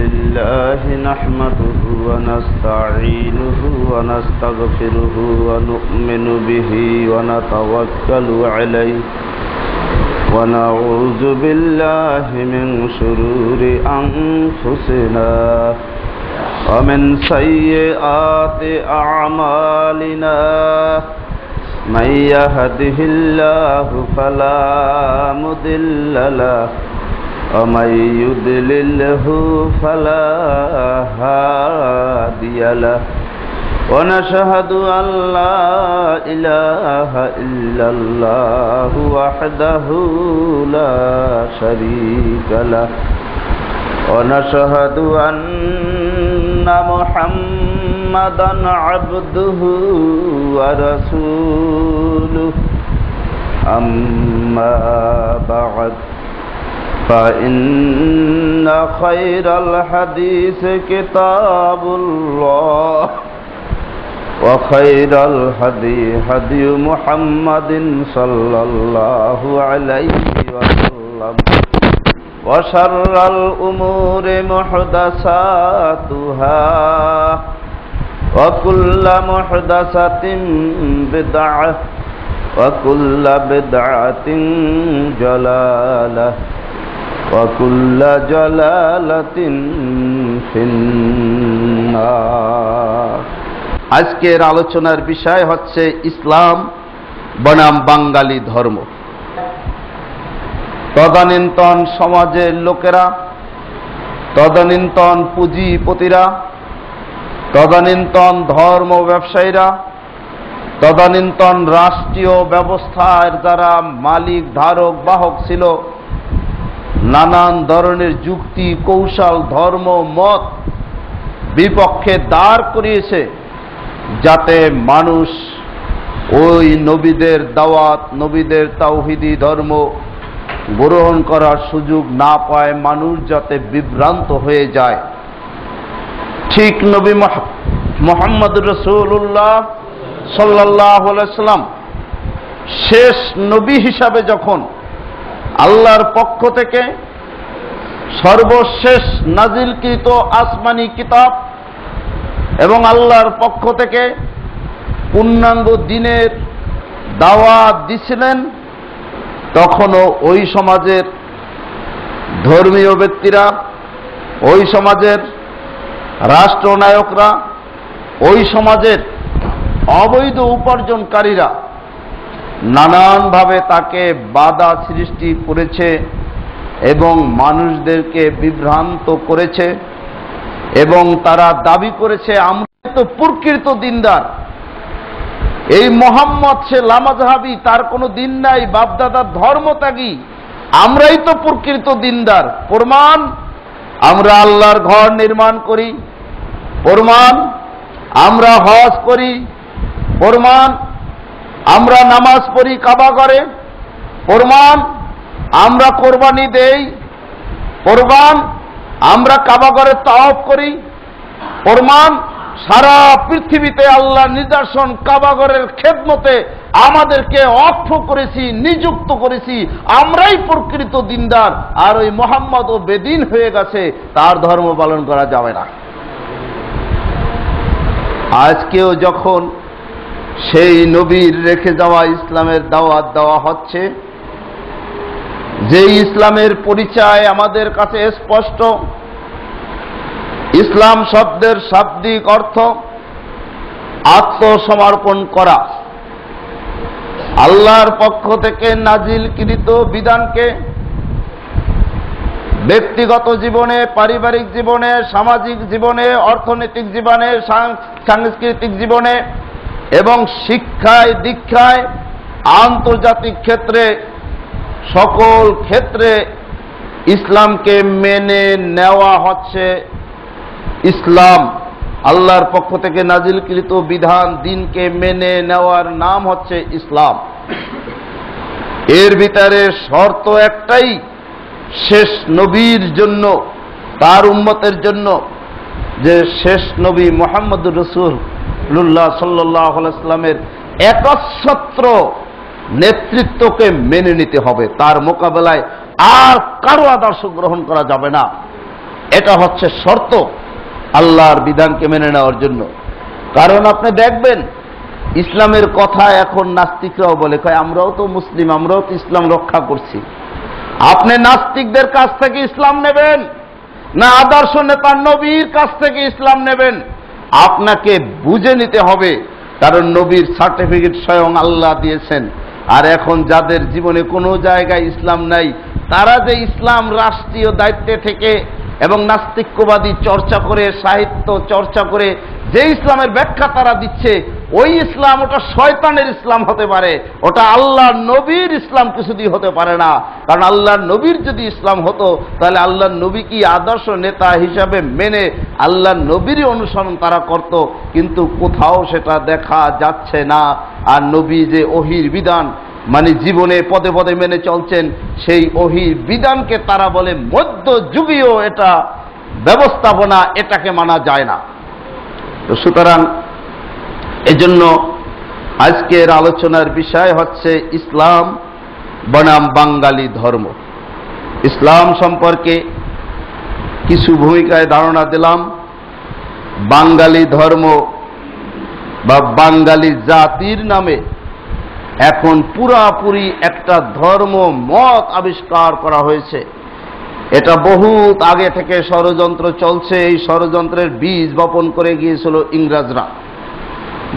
لله نحمده ونستعينه ونستغفره ونؤمن به ونتوكل عليه ونعوذ بالله من شرور أنفسنا ومن سيئات أعمالنا من يهده الله فلا مضل له ومن يضلله فلا هادي له ونشهد أن لا إله إلا الله وحده لا شريك له ونشهد أن محمدا عبده ورسوله أما بعد فإن خير الحديث كتاب الله وخير الهدي هدي محمد صلى الله عليه وسلم وشر الأمور محدثاتها وكل محدثة بدعة وكل بدعة ضلالة وكل ضلالة في النار। আজকের আলোচনার বিষয় হচ্ছে ইসলাম বনাম বাঙালি ধর্ম। তদানীন্তন সমাজের লোকেরা, তদানীন্তন পুঁজিপতিরা, তদানীন্তন ধর্ম ব্যবসায়ীরা, তদানীন্তন রাষ্ট্রীয় ব্যবস্থার যারা মালিক ধারক বাহক ছিল, নানান ধরনের যুক্তি কৌশল ধর্ম মত বিপক্ষে দাঁড় করিয়েছে যাতে মানুষ ওই নবীদের দাওয়াত, নবীদের তাওহীদি ধর্ম গ্রহণ করার সুযোগ না পায়, মানুষ যাতে বিভ্রান্ত হয়ে যায়। ঠিক নবী মুহাম্মদ রাসূলুল্লাহ সাল্লাল্লাহু আলাইহি ওয়াসাল্লাম শেষ নবী হিসাবে যখন আল্লাহর পক্ষ থেকে সর্বশেষ নাজিলকৃত আসমানি কিতাব এবং আল্লাহর পক্ষ থেকে পূর্ণাঙ্গ দ্বীনের দাওয়াত দিছিলেন, তখনও ওই সমাজের ধর্মীয় ব্যক্তিরা, ওই সমাজের রাষ্ট্রনায়করা, ওই সমাজের অবৈধ উপার্জনকারীরা নানানভাবে তাকে বাধা সৃষ্টি করেছে এবং মানুষদেরকে বিভ্রান্ত করেছে এবং তারা দাবি করেছে আমরা তো প্রকৃত দিনদার, এই মোহাম্মদ সে লামাযহাবী, তার কোনো দিন নাই, বাপদাদার ধর্মত্যাগী, আমরাই তো প্রকৃত দিনদার। প্রমাণ আমরা আল্লাহর ঘর নির্মাণ করি, প্রমাণ আমরা হজ করি, প্রমাণ আমরা নামাজ পড়ি কাবা ঘরে, প্রমাণ আমরা কোরবানি দেই, প্রমাণ আমরা কাবা ঘরে তাওয়াফ করি, প্রমাণ সারা পৃথিবীতে আল্লাহ নিদর্শন কাবা ঘরের খেদমতে আমাদেরকে অর্থ করেছি, নিযুক্ত করেছি, আমরাই প্রকৃত দিনদার। আর ওই মোহাম্মদ ও বেদিন হয়ে গেছে, তার ধর্ম পালন করা যাবে না। আজকেও যখন সেই নবীর রেখে যাওয়া ইসলামের দাওয়াত দেওয়া হচ্ছে, যে ইসলামের পরিচয় আমাদের কাছে স্পষ্ট, ইসলাম শব্দের শাব্দিক অর্থ আত্মসমর্পণ করা, আল্লাহর পক্ষ থেকে নাজিলকৃত বিধানকে ব্যক্তিগত জীবনে, পারিবারিক জীবনে, সামাজিক জীবনে, অর্থনৈতিক জীবনে, সাংস্কৃতিক জীবনে এবং শিক্ষায় দীক্ষায়, আন্তর্জাতিক ক্ষেত্রে, সকল ক্ষেত্রে ইসলামকে মেনে নেওয়া হচ্ছে। ইসলাম আল্লাহর পক্ষ থেকে নাজিলকৃত বিধান দিনকে মেনে নেওয়ার নাম হচ্ছে ইসলাম। এর ভিতরে শর্ত একটাই, শেষ নবীর জন্য, তার উম্মতের জন্য, যে শেষ নবী মুহাম্মদুর রাসূলুল্লাহ সাল্লাল্লাহু আলাইহি ওয়াসাল্লামের একচ্ছত্র নেতৃত্বকে মেনে নিতে হবে, তার মোকাবেলায় আর কারো আদর্শ গ্রহণ করা যাবে না। এটা হচ্ছে শর্ত আল্লাহর বিধানকে মেনে নেওয়ার জন্য। কারণ আপনি দেখবেন ইসলামের কথা এখন নাস্তিকরাও বলে, কয় আমরাও তো মুসলিম, আমরাও তো ইসলাম রক্ষা করছি। আপনি নাস্তিকদের কাছ থেকে ইসলাম নেবেন না আদর্শ নেতা নবীর কাছ থেকে ইসলাম নেবেন? আপনাকে বুঝে নিতে হবে, কারণ নবীর সার্টিফিকেট স্বয়ং আল্লাহ দিয়েছেন। আর এখন যাদের জীবনে কোনো জায়গায় ইসলাম নাই, তারা যে ইসলাম রাষ্ট্রীয় দায়িত্বে থেকে এবং নাস্তিক্যবাদী চর্চা করে, সাহিত্য চর্চা করে যে ইসলামের ব্যাখ্যা তারা দিচ্ছে, ওই ইসলাম ওটা শয়তানের ইসলাম হতে পারে, ওটা আল্লাহর নবীর ইসলাম কিছুদিন হতে পারে না। কারণ আল্লাহর নবীর যদি ইসলাম হতো, তাহলে আল্লাহর নবী কি আদর্শ নেতা হিসাবে মেনে আল্লাহর নবীরই অনুসরণ তারা করত, কিন্তু কোথাও সেটা দেখা যাচ্ছে না। আর নবী যে ওহির বিধান মানে জীবনে পদে পদে মেনে চলছেন, সেই ওহির বিধানকে তারা বলে মধ্যযুগীয় এটা ব্যবস্থাপনা, এটাকে মানা যায় না। তো সুতরাং এজন্য আজকের আলোচনার বিষয় হচ্ছে ইসলাম বনাম বাঙালি ধর্ম। ইসলাম সম্পর্কে কিছু ভূমিকায় ধারণা দিলাম। বাঙালি ধর্ম বা বাঙালি জাতির নামে এখন পুরাপুরি একটা ধর্ম মত আবিষ্কার করা হয়েছে। এটা বহুত আগে থেকে ষড়যন্ত্র চলছে। এই ষড়যন্ত্রের বীজ বপন করে গিয়েছিল ইংরেজরা।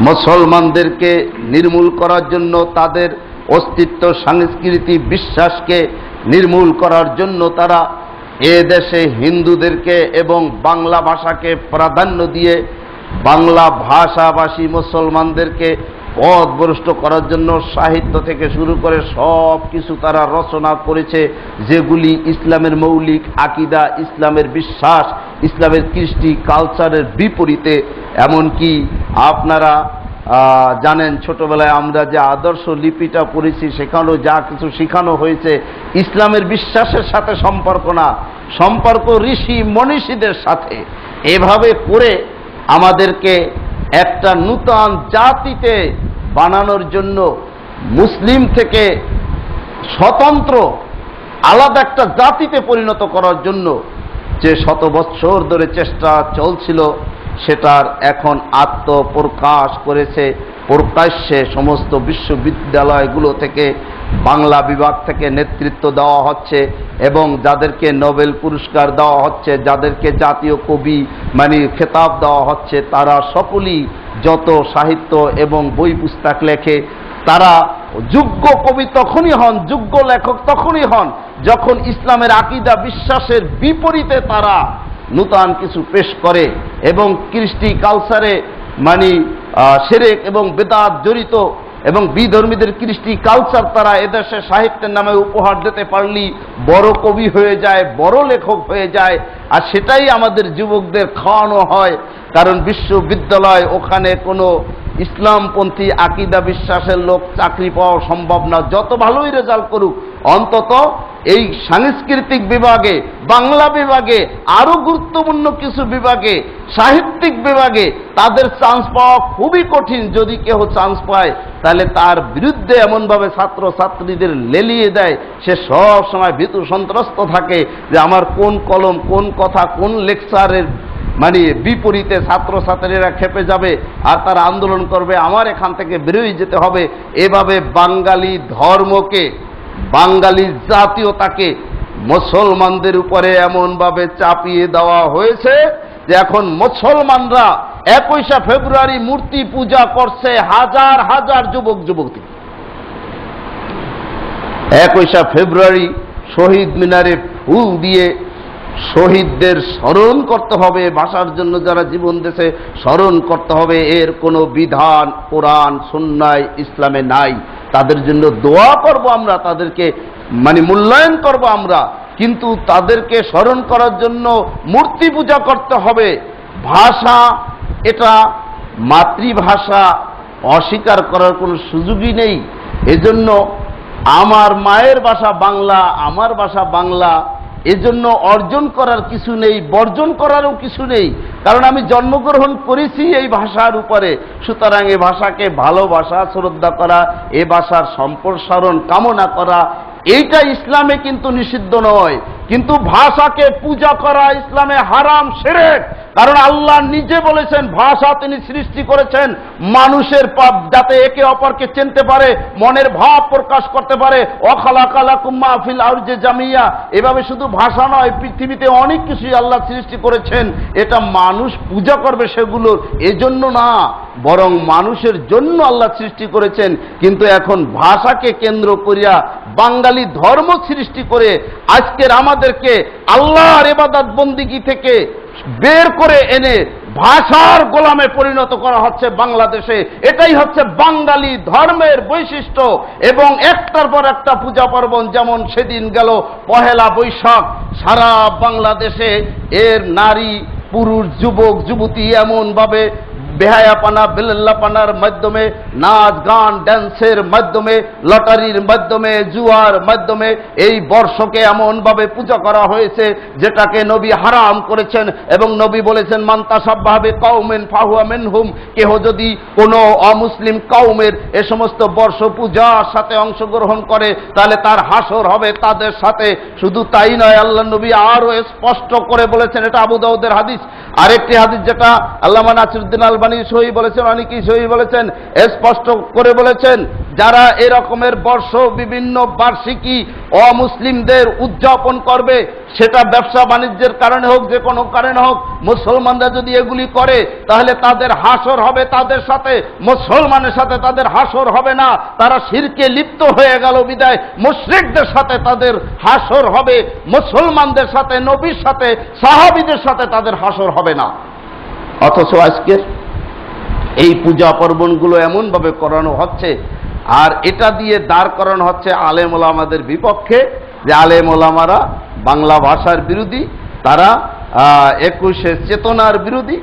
মুসলমানদেরকে নির্মূল করার জন্য, তাদের অস্তিত্ব, সংস্কৃতি, বিশ্বাসকে নির্মূল করার জন্য তারা এ দেশে হিন্দুদেরকে এবং বাংলা ভাষাকে প্রাধান্য দিয়ে বাংলা ভাষাভাষী মুসলমানদেরকে পথভ্রষ্ট করার জন্য সাহিত্য থেকে শুরু করে সব কিছু তারা রচনা করেছে, যেগুলি ইসলামের মৌলিক আকীদা, ইসলামের বিশ্বাস, ইসলামের কৃষ্টি কালচারের বিপরীতে। এমনকি আপনারা জানেন, ছোটবেলায় আমরা যে আদর্শ লিপিটা পড়েছি, সেখানেও যা কিছু শেখানো হয়েছে ইসলামের বিশ্বাসের সাথে সম্পর্ক না, সম্পর্ক ঋষি মনীষীদের সাথে। এভাবে করে আমাদেরকে একটা নূতন জাতিতে বানানোর জন্য, মুসলিম থেকে স্বতন্ত্র আলাদা একটা জাতিতে পরিণত করার জন্য যে শত বৎসর ধরে চেষ্টা চলছিল, সেটার এখন আত্মপ্রকাশ করেছে প্রকাশ্যে। সমস্ত বিশ্ববিদ্যালয়গুলো থেকে, বাংলা বিভাগ থেকে নেতৃত্ব দেওয়া হচ্ছে এবং যাদেরকে নোবেল পুরস্কার দেওয়া হচ্ছে, যাদেরকে জাতীয় কবি মানে খেতাব দেওয়া হচ্ছে, তারা সকলেই যত সাহিত্য এবং বই পুস্তক লেখে, তারা যোগ্য কবি তখনই হন, যোগ্য লেখক তখনই হন, যখন ইসলামের আকীদা বিশ্বাসের বিপরীতে তারা নূতন কিছু পেশ করে এবং কৃষ্টি কালচারে মানে শিরক এবং বেদাত জড়িত এবং বিধর্মীদের কৃষ্টি কালচার তারা এদেশে সাহিত্যের নামে উপহার দিতে পারলেই বড় কবি হয়ে যায়, বড় লেখক হয়ে যায়। আর সেটাই আমাদের যুবকদের খাওয়ানো হয়, কারণ বিশ্ববিদ্যালয়, ওখানে কোনো ইসলামপন্থী আকীদা বিশ্বাসের লোক চাকরি পাওয়া সম্ভব না, যত ভালোই রেজাল্ট করুক। অন্তত এই সাংস্কৃতিক বিভাগে, বাংলা বিভাগে, আরো গুরুত্বপূর্ণ কিছু বিভাগে, সাহিত্যিক বিভাগে তাদের চান্স পাওয়া খুবই কঠিন। যদি কেউ চান্স পায়, তাহলে তার বিরুদ্ধে এমনভাবে ছাত্র ছাত্রীদের লেলিয়ে দেয়, সে সব সময় ভীতু সন্ত্রস্ত থাকে যে আমার কোন কলম, কোন কথা, কোন লেকচারের মানে বিপরীতে ছাত্রছাত্রীরা খেপে যাবে আর তারা আন্দোলন করবে, আমার এখান থেকে বেরোয় যেতে হবে। এভাবে বাঙালি ধর্মকে, বাঙালি জাতীয়তাকে মুসলমানদের উপরে এমনভাবে চাপিয়ে দেওয়া হয়েছে যে এখন মুসলমানরা 21শে ফেব্রুয়ারি মূর্তি পূজা করছে হাজার হাজার যুবক যুবতী। 21শে ফেব্রুয়ারি শহীদ মিনারে ফুল দিয়ে শহীদদের স্মরণ করতে হবে, ভাষার জন্য যারা জীবন দিয়েছে স্মরণ করতে হবে। এর কোনো বিধান কোরআন সুন্নাহ ইসলামে নাই। তাদের জন্য দোয়া করব আমরা, তাদেরকে মানে মূল্যায়ন করব আমরা, কিন্তু তাদেরকে স্মরণ করার জন্য মূর্তি পূজা করতে হবে। ভাষা, এটা মাতৃভাষা অস্বীকার করার কোনো সুযোগই নেই। এজন্য আমার মায়ের ভাষা বাংলা, আমার ভাষা বাংলা, এজন্য অর্জন করার কিছু নেই, বর্জন করারও কিছু নেই, কারণ আমি জন্মগ্রহণ করেছি এই ভাষার উপরে। সুতরাং এ ভাষাকে ভালোবাসা, শ্রদ্ধা করা, এ ভাষার সম্প্রসারণ কামনা করা, এইটা ইসলামে কিন্তু নিষিদ্ধ নয়। কিন্তু ভাষাকে পূজা করা ইসলামে হারাম, শিরক। কারণ আল্লাহ নিজে বলেছেন ভাষা তিনি সৃষ্টি করেছেন মানুষের পাপ, যাতে একে অপরকে চিনতে পারে, মনের ভাব প্রকাশ করতে পারে। ওয়াখালাকা লাকুম মা ফিল আরজি জামিয়া, এভাবে শুধু ভাষা নয়, পৃথিবীতে অনেক কিছুই আল্লাহ সৃষ্টি করেছেন, এটা মানুষ পূজা করবে সেগুলোর এজন্য না, বরং মানুষের জন্য আল্লাহ সৃষ্টি করেছেন। কিন্তু এখন ভাষাকে কেন্দ্র করিয়া বাঙালি ধর্ম সৃষ্টি করে আজকের আমাদেরকে আল্লাহর ইবাদত বন্দিগি থেকে বের করে এনে ভাষার গোলামে পরিণত করা হচ্ছে বাংলাদেশে। এটাই হচ্ছে বাঙালি ধর্মের বৈশিষ্ট্য। এবং একটার পর একটা পূজা পার্বণ, যেমন সেদিন গেল পহেলা বৈশাখ, সারা বাংলাদেশে এর নারী পুরুষ যুবক যুবতী এমনভাবে বেহায়াপানা বেলাল্লাপানার মাধ্যমে, নাচ গান ড্যান্সের মাধ্যমে, লটারির মাধ্যমে, জুয়ার মাধ্যমে এই বর্ষকে এমনভাবে পূজা করা হয়েছে যেটাকে নবী হারাম করেছেন। এবং নবী বলেছেন মান তাশাব্বাহা বিকাউমিন ফাহুয়া মিনহুম, কেহ যদি কোনো অমুসলিম কওমের এ সমস্ত বর্ষ পূজার সাথে অংশগ্রহণ করে তাহলে তার হাসর হবে তাদের সাথে। শুধু তাই নয়, আল্লাহ নবী আরো স্পষ্ট করে বলেছেন, এটা আবু দাউদের হাদিস। আরেকটি হাদিস যেটা আল্লামা নাসিরউদ্দিন আলবানী সহি বলেছেন, অনেকেই সহি বলেছেন, স্পষ্ট করে বলেছেন যারা এরকমের বর্ষ বিভিন্ন বার্ষিকী অমুসলিমদের উদযাপন করবে, সেটা ব্যবসা বাণিজ্যের কারণে হোক, যে কোনো কারণে হোক, মুসলমানরা যদি এগুলি করে তাহলে তাদের হাসর হবে তাদের সাথে, মুসলমানের সাথে তাদের হাসর হবে না। তারা শিরকে লিপ্ত হয়ে গেল বিদায় মুশরিকদের সাথে তাদের হাসর হবে, মুসলমানদের সাথে, নবীর সাথে, সাহাবীদের সাথে তাদের হাসর হবে না। অথচ আজকের এই পূজা পার্বণগুলো এমনভাবে করানো হচ্ছে, আর এটা দিয়ে দাঁড় করানো হচ্ছে আলেম ওলামাদের বিপক্ষে, যে আলেম ওলামারা বাংলা ভাষার বিরোধী, তারা 21শে চেতনার বিরোধী,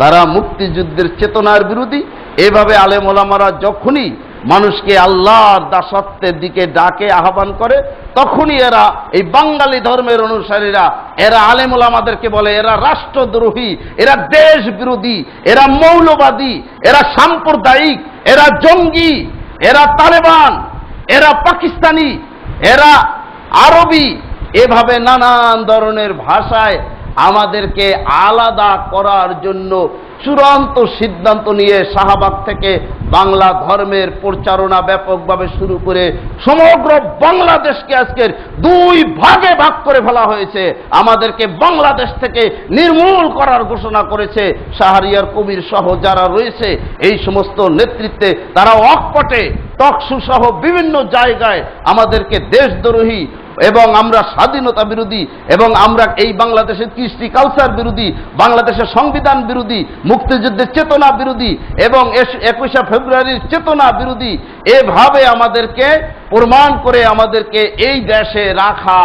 তারা মুক্তিযুদ্ধের চেতনার বিরোধী। এভাবে আলেম ওলামারা যখনই মানুষকে আল্লাহর দাসত্বের দিকে ডাকে, আহ্বান করে, তখনই এরা এই বাঙালি ধর্মের অনুসারীরা এরা আলেম ওলামাদেরকে বলে এরা রাষ্ট্রদ্রোহী, এরা দেশ বিরোধী, এরা মৌলবাদী, এরা সাম্প্রদায়িক, এরা জঙ্গি, এরা তালেবান, এরা পাকিস্তানি, এরা আরবি, এভাবে নানান ধরনের ভাষায় আমাদেরকে আলাদা করার জন্য চূড়ান্ত সিদ্ধান্ত নিয়ে শাহবাগ থেকে বাংলা ধর্মের প্রচারণা ব্যাপকভাবে শুরু করে সমগ্র বাংলাদেশকে আজকের দুই ভাগে ভাগ করে ফেলা হয়েছে। আমাদেরকে বাংলাদেশ থেকে নির্মূল করার ঘোষণা করেছে শাহরিয়ার কবির সহ যারা রয়েছে এই সমস্ত নেতৃত্বে। তারা অকপটে টকশো সহ বিভিন্ন জায়গায় আমাদেরকে দেশদ্রোহী এবং আমরা স্বাধীনতা বিরোধী এবং আমরা এই বাংলাদেশের কৃষ্টি কালচার বিরোধী, বাংলাদেশের সংবিধান বিরোধী, মুক্তিযুদ্ধের চেতনা বিরোধী এবং 21শে ফেব্রুয়ারির চেতনা বিরোধী, এভাবে আমাদেরকে প্রমাণ করে আমাদেরকে এই দেশে রাখা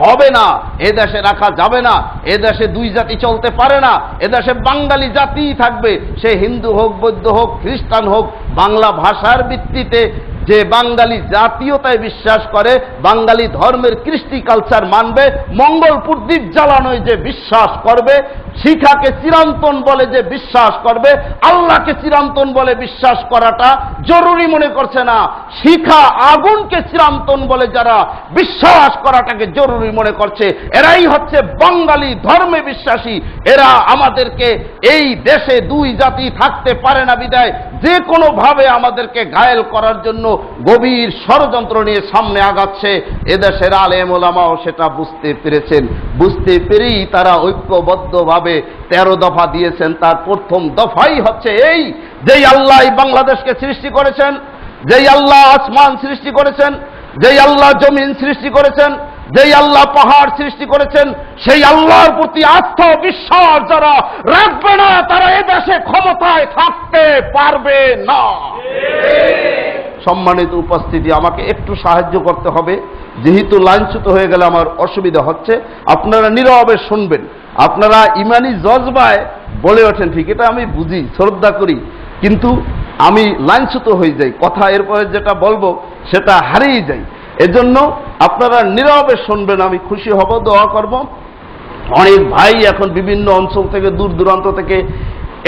হবে না, এ দেশে রাখা যাবে না, এ দেশে দুই জাতি চলতে পারে না, এ দেশে বাঙালি জাতিই থাকবে, সে হিন্দু হোক, বৌদ্ধ হোক, খ্রিস্টান হোক, বাংলা ভাষার ভিত্তিতে যে বাঙালি জাতীয়তায় বিশ্বাস করে, বাঙালি ধর্মের কৃষ্টি কালচার মানবে, মঙ্গলপুর দ্বীপ জ্বালানোয় যে বিশ্বাস করবে, শিখাকে চিরন্তন বলে যে বিশ্বাস করবে, আল্লাহকে চিরন্তন বলে বিশ্বাস করাটা জরুরি মনে করছে না, শিখা আগুনকে চিরন্তন বলে যারা বিশ্বাস করাটাকে জরুরি মনে করছে, এরাই হচ্ছে বাঙালি ধর্মে বিশ্বাসী। এরা আমাদেরকে এই দেশে দুই জাতি থাকতে পারে না বিদায় যে কোনো ভাবে আমাদেরকে ঘায়েল করার জন্য গভীর ষড়যন্ত্র নিয়ে সামনে আগাচ্ছে। এদেশের আলেম ওলামাও সেটা বুঝতে পেরেছেন, বুঝতে পেরেই তারা ঐক্যবদ্ধভাবে 13 দফা দিয়েছেন। তার প্রথম দফাই হচ্ছে এই, যেই আল্লাহ এই বাংলাদেশকে সৃষ্টি করেছেন, যেই আল্লাহ আসমান সৃষ্টি করেছেন, যেই আল্লাহ জমিন সৃষ্টি করেছেন, যেই আল্লাহ পাহাড় সৃষ্টি করেছেন, সেই আল্লাহর প্রতি আস্থা বিশ্বাস যারা রাখবে না তারা এদেশে ক্ষমতায় থাকতে পারবে না। সম্মানিত উপস্থিতি, আমাকে একটু সাহায্য করতে হবে, যেহেতু লাইনচ্যুত হয়ে গেলে আমার অসুবিধা হচ্ছে। আপনারা নীরবে শুনবেন, আপনারা ইমানি জজবায় বলে ওঠেন, ঠিক, এটা আমি বুঝি, শ্রদ্ধা করি, কিন্তু আমি লাইনচ্যুত হয়ে যাই, কথা এরপরে যেটা বলবো সেটা হারিয়ে যাই। এজন্য আপনারা নীরবে শুনবেন, আমি খুশি হব, দোয়া করব। অনেক ভাই এখন বিভিন্ন অঞ্চল থেকে, দূর দূরান্ত থেকে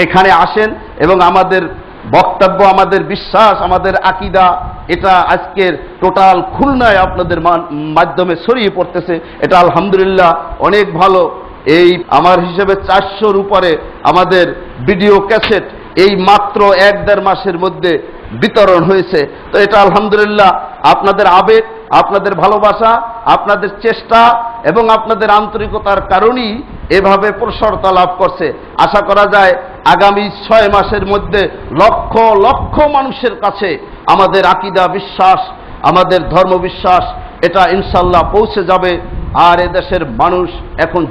এখানে আসেন এবং আমাদের বক্তব্য, আমাদের বিশ্বাস, আমাদের আকীদা এটা আজকের টোটাল খুলনায় আপনাদের মাধ্যমে ছড়িয়ে পড়তেছে। এটা আলহামদুলিল্লাহ অনেক ভালো। এই আমার হিসেবে 400-র উপরে আমাদের ভিডিও ক্যাসেট এই মাত্র 1-1.5 মাসের মধ্যে বিতরণ হয়েছে। তো এটা আলহামদুলিল্লাহ আপনাদের আবেগ, আপনাদের ভালোবাসা, আপনাদের চেষ্টা এবং আপনাদের আন্তরিকতার কারণেই এভাবে প্রসারতা লাভ করছে। আশা করা যায় আগামী 6 মাসের মধ্যে লক্ষ লক্ষ মানুষের কাছে আমাদের আকীদা বিশ্বাস, আমাদের ধর্ম বিশ্বাস এটা ইনশাল্লাহ পৌঁছে যাবে। আর এদেশের মানুষ এখন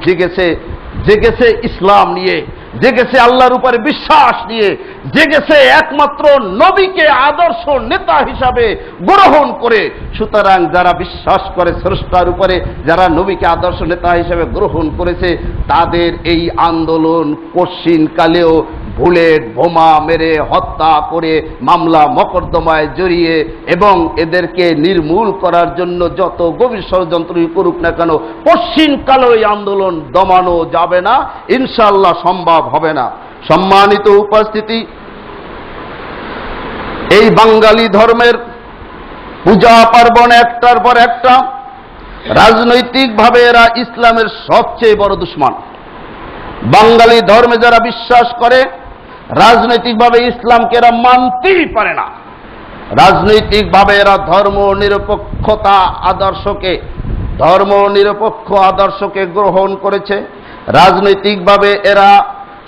জেগেছে ইসলাম নিয়ে, জেগেছে আল্লাহর উপরে বিশ্বাস নিয়ে, জেগেছে একমাত্র নবীকে আদর্শ নেতা হিসাবে গ্রহণ করে। সুতরাং যারা বিশ্বাস করে স্রষ্টার উপরে, যারা নবীকে আদর্শ নেতা হিসাবে গ্রহণ করেছে, তাদের এই আন্দোলন কশিনকালেও বুলেট বোমা মেরে হত্যা করে মামলা মকদ্দমায় জড়িয়ে এবং এদেরকে নির্মূল করার জন্য যত গভীর ষড়যন্ত্রই করুক না কেন, কশিনকালেও এই আন্দোলন দমানো যাবে না, ইনশাআল্লাহ সম্ভব হবে না। সম্মানিত উপস্থিতি, এই বাঙালি ধর্মের পূজা পার্বণ একটার পর একটা, রাজনৈতিকভাবে এরা ইসলামের সবচেয়ে বড় দুশমন। বাঙালি ধর্মে যারা বিশ্বাস করে, রাজনৈতিকভাবে ইসলামকে এরা মানতেই পারে না। রাজনৈতিকভাবে এরা ধর্ম নিরপেক্ষ আদর্শকে গ্রহণ করেছে। রাজনৈতিকভাবে এরা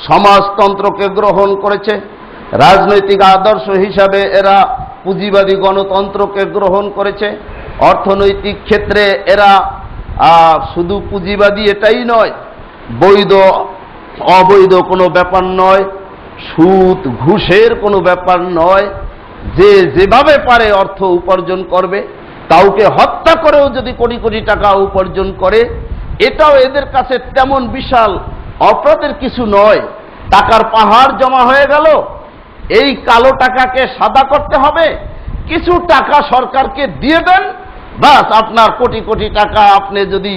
সমাজতন্ত্রকে গ্রহণ করেছে। রাজনৈতিক আদর্শ হিসাবে এরা পুঁজিবাদী গণতন্ত্রকে গ্রহণ করেছে। অর্থনৈতিক ক্ষেত্রে এরা শুধু পুঁজিবাদী এটাই নয়, বৈধ অবৈধ কোনো ব্যাপার নয়, সুদ ঘুষের কোনো ব্যাপার নয়। যে যেভাবে পারে অর্থ উপার্জন করবে, কাউকে হত্যা করেও যদি কোটি কোটি টাকা উপার্জন করে, এটাও এদের কাছে তেমন বিশাল অপরাধের কিছু নয়। টাকার পাহাড় জমা হয়ে গেল, এই কালো টাকাকে সাদা করতে হবে, কিছু টাকা সরকারকে দিয়ে দেন, বাস আপনার কোটি কোটি টাকা আপনি যদি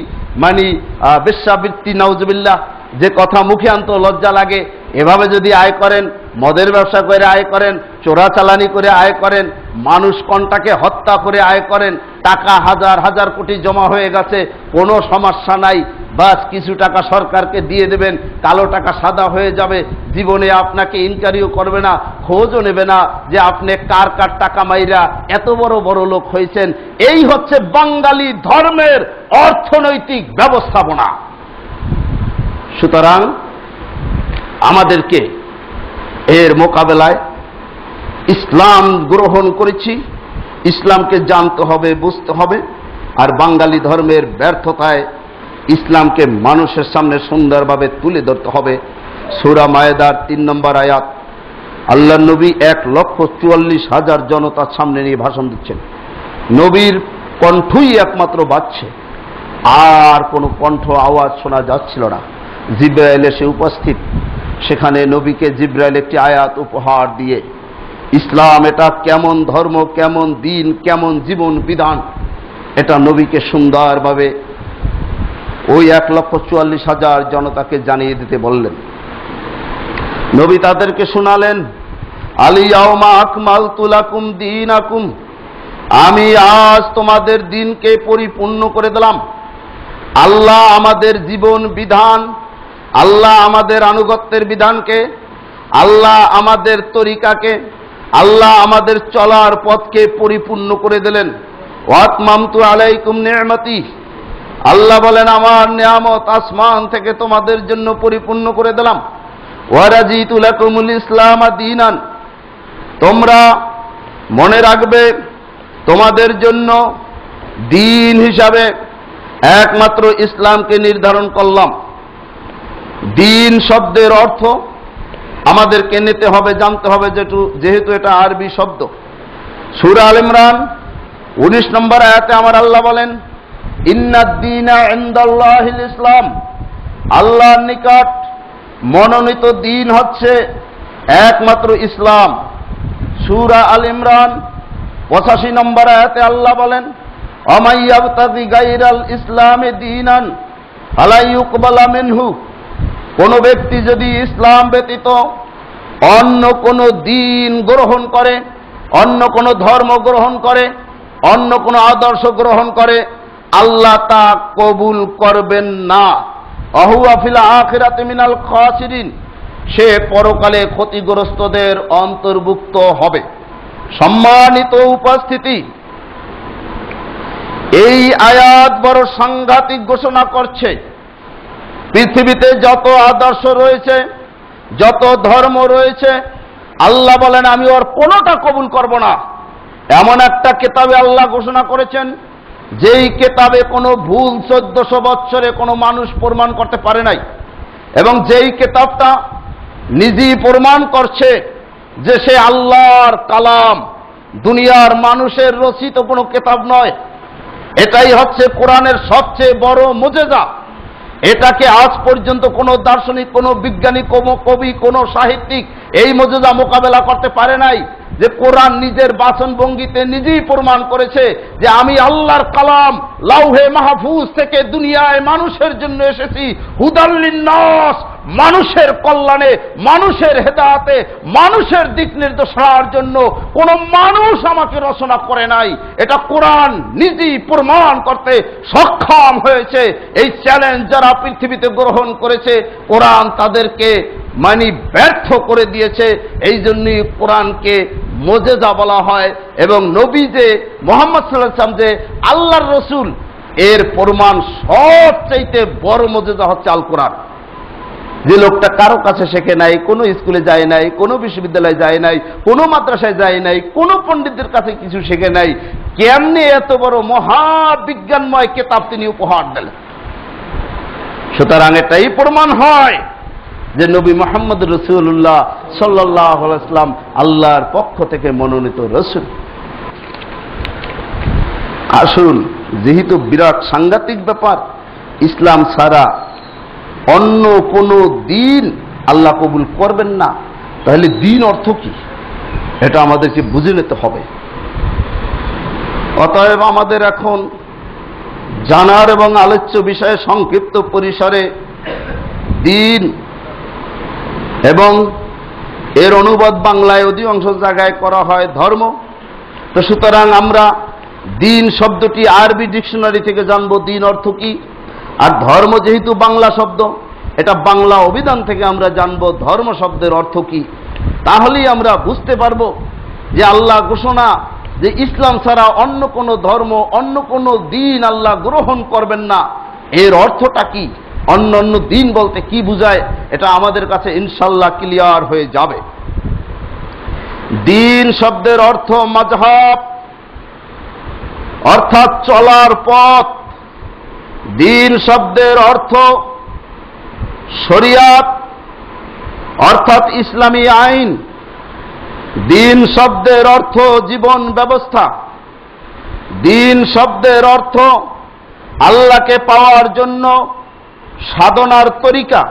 বেশ্যাবৃত্তি, নাউজুবিল্লাহ, যে কথা মুখে আনতে লজ্জা লাগে, এভাবে যদি আয় করেন, মদের ব্যবসা করে আয় করেন, চোরাচালানি করে আয় করেন, মানুষ কন্টাকে হত্যা করে আয় করেন, টাকা হাজার হাজার কোটি জমা হয়ে গেছে, কোনো সমস্যা নাই, বাস কিছু টাকা সরকারকে দিয়ে দেবেন, কালো টাকা সাদা হয়ে যাবে। জীবনে আপনাকে ইনকোয়ারিও করবে না, খোঁজও নেবে না যে আপনি কার কার টাকা মাইরা এত বড় বড় লোক হয়েছেন। এই হচ্ছে বাঙালি ধর্মের অর্থনৈতিক ব্যবস্থাপনা। সুতরাং আমাদেরকে এর মোকাবেলায় ইসলাম গ্রহণ করেছি, ইসলামকে জানতে হবে, বুঝতে হবে। আর বাঙালি ধর্মের ব্যর্থতায় ইসলামকে মানুষের সামনে সুন্দরভাবে তুলে ধরতে হবে। সূরা মায়েদার 3 নম্বর আয়াত, আল্লাহ নবী 1,44,000 জনতার সামনে নিয়ে ভাষণ দিচ্ছেন। নবীর কণ্ঠই একমাত্র বাজছে, আর কোনো কণ্ঠ আওয়াজ শোনা যাচ্ছিল না। জিবরাইল এসে উপস্থিত, সেখানে নবীকে জিবরাইল একটি আয়াত উপহার দিয়ে ইসলাম এটা কেমন ধর্ম, কেমন দিন, কেমন জীবন বিধান, এটা নবীকে সুন্দরভাবে ওই 1,44,000 জনতাকে জানিয়ে দিতে বললেন। নবী তাদেরকে শোনালেন, আলিয়াউমা আকমালতু লাকুম দীনাকুম, আমি আজ তোমাদের দিনকে পরিপূর্ণ করে দিলাম। আল্লাহ আমাদের জীবন বিধান, আল্লাহ আমাদের আনুগত্যের বিধানকে, আল্লাহ আমাদের তরিকাকে, আল্লাহ আমাদের চলার পথকে পরিপূর্ণ করে দিলেন। ওয়াতমামতু আলাইকুম নি'মাতি, আল্লাহ বলেন আমার নিয়ামত আসমান থেকে তোমাদের জন্য পরিপূর্ণ করে দিলাম। ওয়ারাজিতু লাকুমুল ইসলাম দীনান, তোমরা মনে রাখবে তোমাদের জন্য দিন হিসাবে একমাত্র ইসলামকে নির্ধারণ করলাম। দিন শব্দের অর্থ আমাদেরকে নিতে হবে, জানতে হবে, যেহেতু এটা আরবি শব্দ। সূরা আল ইমরান 19 নম্বর আয়াতে আমার আল্লাহ বলেন, ইন্নাদ-দীনা ইনদাল্লাহিল ইসলাম, আল্লাহর নিকট মনোনীত দিন হচ্ছে একমাত্র ইসলাম। সূরা আল ইমরান 85 নম্বর আয়াতে আল্লাহ বলেন, আমাইয়াবতাগি গায়রাল ইসলামে দীনান ফালা ইউকবালা মিনহু, কোন ব্যক্তি যদি ইসলাম ব্যতীত অন্য কোন দিন গ্রহণ করে, অন্য কোনো ধর্ম গ্রহণ করে, অন্য কোনো আদর্শ গ্রহণ করে, আল্লাহ তা কবুল করবেন না। অহুয়া ফিল আখিরাতি মিনাল খাসিরিন, সে পরকালে ক্ষতিগ্রস্তদের অন্তর্ভুক্ত হবে। সম্মানিত উপস্থিতি, এই আয়াত বড় সাংঘাতিক ঘোষণা করছে। পৃথিবীতে যত আদর্শ রয়েছে, যত ধর্ম রয়েছে, আল্লাহ বলেন আমি ওর কোনোটা কবুল করব না। এমন একটা কিতাবে আল্লাহ ঘোষণা করেছেন যেই কিতাবে কোনো ভুল 1400 বৎসরে কোনো মানুষ প্রমাণ করতে পারে নাই, এবং যেই কিতাবটা নিজেই প্রমাণ করছে যে সে আল্লাহর কালাম, দুনিয়ার মানুষের রচিত কোনো কিতাব নয়। এটাই হচ্ছে কোরআনের সবচেয়ে বড় মুজিজা। এটাকে আজ পর্যন্ত কোনো দার্শনিক, কোনো বিজ্ঞানী, কোনো কবি, কোনো সাহিত্যিক এই মুজিজা মোকাবেলা করতে পারে নাই, যে কোরআন নিজের বাচন ভঙ্গিতে নিজেই প্রমাণ করেছে যে আমি আল্লাহর কালাম, লাউহে মাহফুজ থেকে দুনিয়ায় মানুষের জন্য এসেছি, হুদাল লিন্নাস, মানুষের কল্যাণে, মানুষের হেদায়েতে, মানুষের দিক নির্দেশনার জন্য। কোন মানুষ আমাকে রচনা করে নাই, এটা কোরআন নিজেই প্রমাণ করতে সক্ষম হয়েছে। এই চ্যালেঞ্জ যারা পৃথিবীতে গ্রহণ করেছে, কোরআন তাদেরকে ব্যর্থ করে দিয়েছে। এই জন্যই কোরআনকে মুজিজা বলা হয়, এবং নবী যে মুহাম্মদ সাল্লাল্লাহু আলাইহি ওয়াসাল্লাম যে আল্লাহর রসুল, এর প্রমাণ সবচাইতে বড় মুজিজা হচ্ছে আল কোরআন। যে লোকটা কারো কাছে শেখে নাই, কোনো স্কুলে যায় নাই, কোনো বিশ্ববিদ্যালয়ে যায় নাই, কোনো মাদ্রাসায় যায় নাই, কোনো পণ্ডিতের কাছে কিছু শেখে নাই, কেমনে এত বড় মহাবিজ্ঞানময় কিতাব তিনি উপহার দিলেন? সুতরাং এটাই প্রমাণ হয় যে নবী মুহাম্মদ রাসূলুল্লাহ সাল্লাল্লাহু আলাইহি ওয়াসাল্লাম আল্লাহর পক্ষ থেকে মনোনীত রাসূল। আসুন, যেহেতু বিরাট সাংঘাতিক ব্যাপার, ইসলাম ছাড়া অন্য কোনো দিন আল্লাহ কবুল করবেন না, তাহলে দিন অর্থ কি এটা আমাদেরকে বুঝে নিতে হবে। অতএব আমাদের এখন জানার এবং আলোচ্য বিষয়ে সংক্ষিপ্ত পরিসরে দিন এবং এর অনুবাদ বাংলায় অধিকাংশ জায়গায় করা হয় ধর্ম। তো সুতরাং আমরা দিন শব্দটি আরবি ডিকশনারি থেকে জানব দিন অর্থ কি, আর ধর্ম যেহেতু বাংলা শব্দ, এটা বাংলা অভিধান থেকে আমরা জানব ধর্ম শব্দের অর্থ কি। তাহলেই আমরা বুঝতে পারব যে আল্লাহ ঘোষণা যে ইসলাম ছাড়া অন্য কোনো ধর্ম, অন্য কোনো দিন আল্লাহ গ্রহণ করবেন না, এর অর্থটা কি, অন্য অন্য দিন বলতে কি বুঝায়, এটা আমাদের কাছে ইনশাআল্লাহ ক্লিয়ার হয়ে যাবে। দিন শব্দের অর্থ মাযহাব, অর্থাৎ চলার পথ। দিন শব্দের অর্থ শরিয়াত, অর্থাৎ ইসলামী আইন। দিন শব্দের অর্থ জীবন ব্যবস্থা। দিন শব্দের অর্থ আল্লাহকে পাওয়ার জন্য সাধনার তরিকা।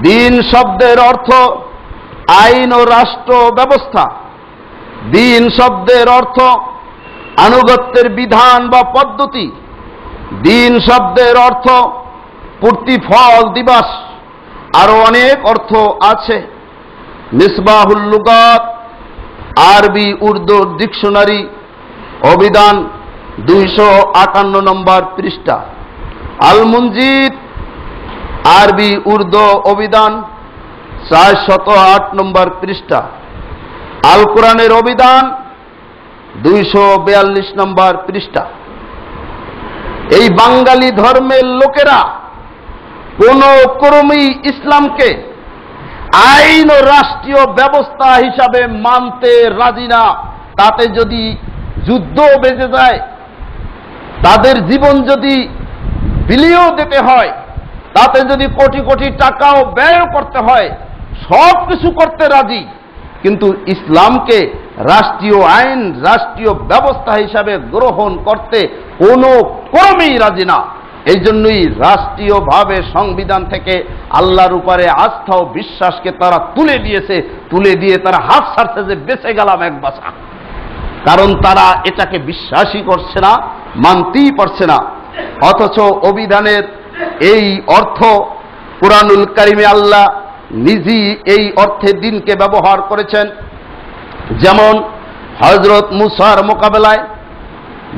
দিন শব্দের অর্থ আইন ও রাষ্ট্র ব্যবস্থা। দিন শব্দের অর্থ আনুগত্যের বিধান বা পদ্ধতি। দিন শব্দের অর্থ প্রতিফল দিবস। আরো অনেক অর্থ আছে। মিসবাহুল লুগাত, আরবি উর্দু ডিকশনারি, অভিধান 258 নম্বর পৃষ্ঠা। আল মুনজিদ, আরবি উর্দু অভিধান 408 নম্বর পৃষ্ঠা। আল কোরআনের অভিধান 242 নম্বর পৃষ্ঠা। এই বাঙালি ধর্মের লোকেরা কোন ক্রমেই ইসলামকে আইন ও রাষ্ট্রীয় ব্যবস্থা হিসাবে মানতে রাজি না। তাতে যদি যুদ্ধ বেজে যায়, তাদের জীবন যদি বিলিয়েও দিতে হয়, তাতে যদি কোটি কোটি টাকাও ব্যয় করতে হয়, সব কিছু করতে রাজি, কিন্তু ইসলামকে রাষ্ট্রীয় আইন, রাষ্ট্রীয় ব্যবস্থা হিসাবে গ্রহণ করতে কোনো ক্রমেই রাজি না। এই জন্যই রাষ্ট্রীয়ভাবে সংবিধান থেকে আল্লাহর উপরে আস্থা ও বিশ্বাসকে তারা তুলে দিয়ে তারা হাত ছাড়ছে যে বেঁচে গেলাম এক বাঁচা। কারণ তারা এটাকে বিশ্বাসই করছে না, মানতেই পারছে না। অথচ অভিধানের এই অর্থ কুরআনুল কারিমে আল্লাহ নিজেই এই অর্থে দিনকে ব্যবহার করেছেন। যেমন হযরত মুসার মোকাবেলায়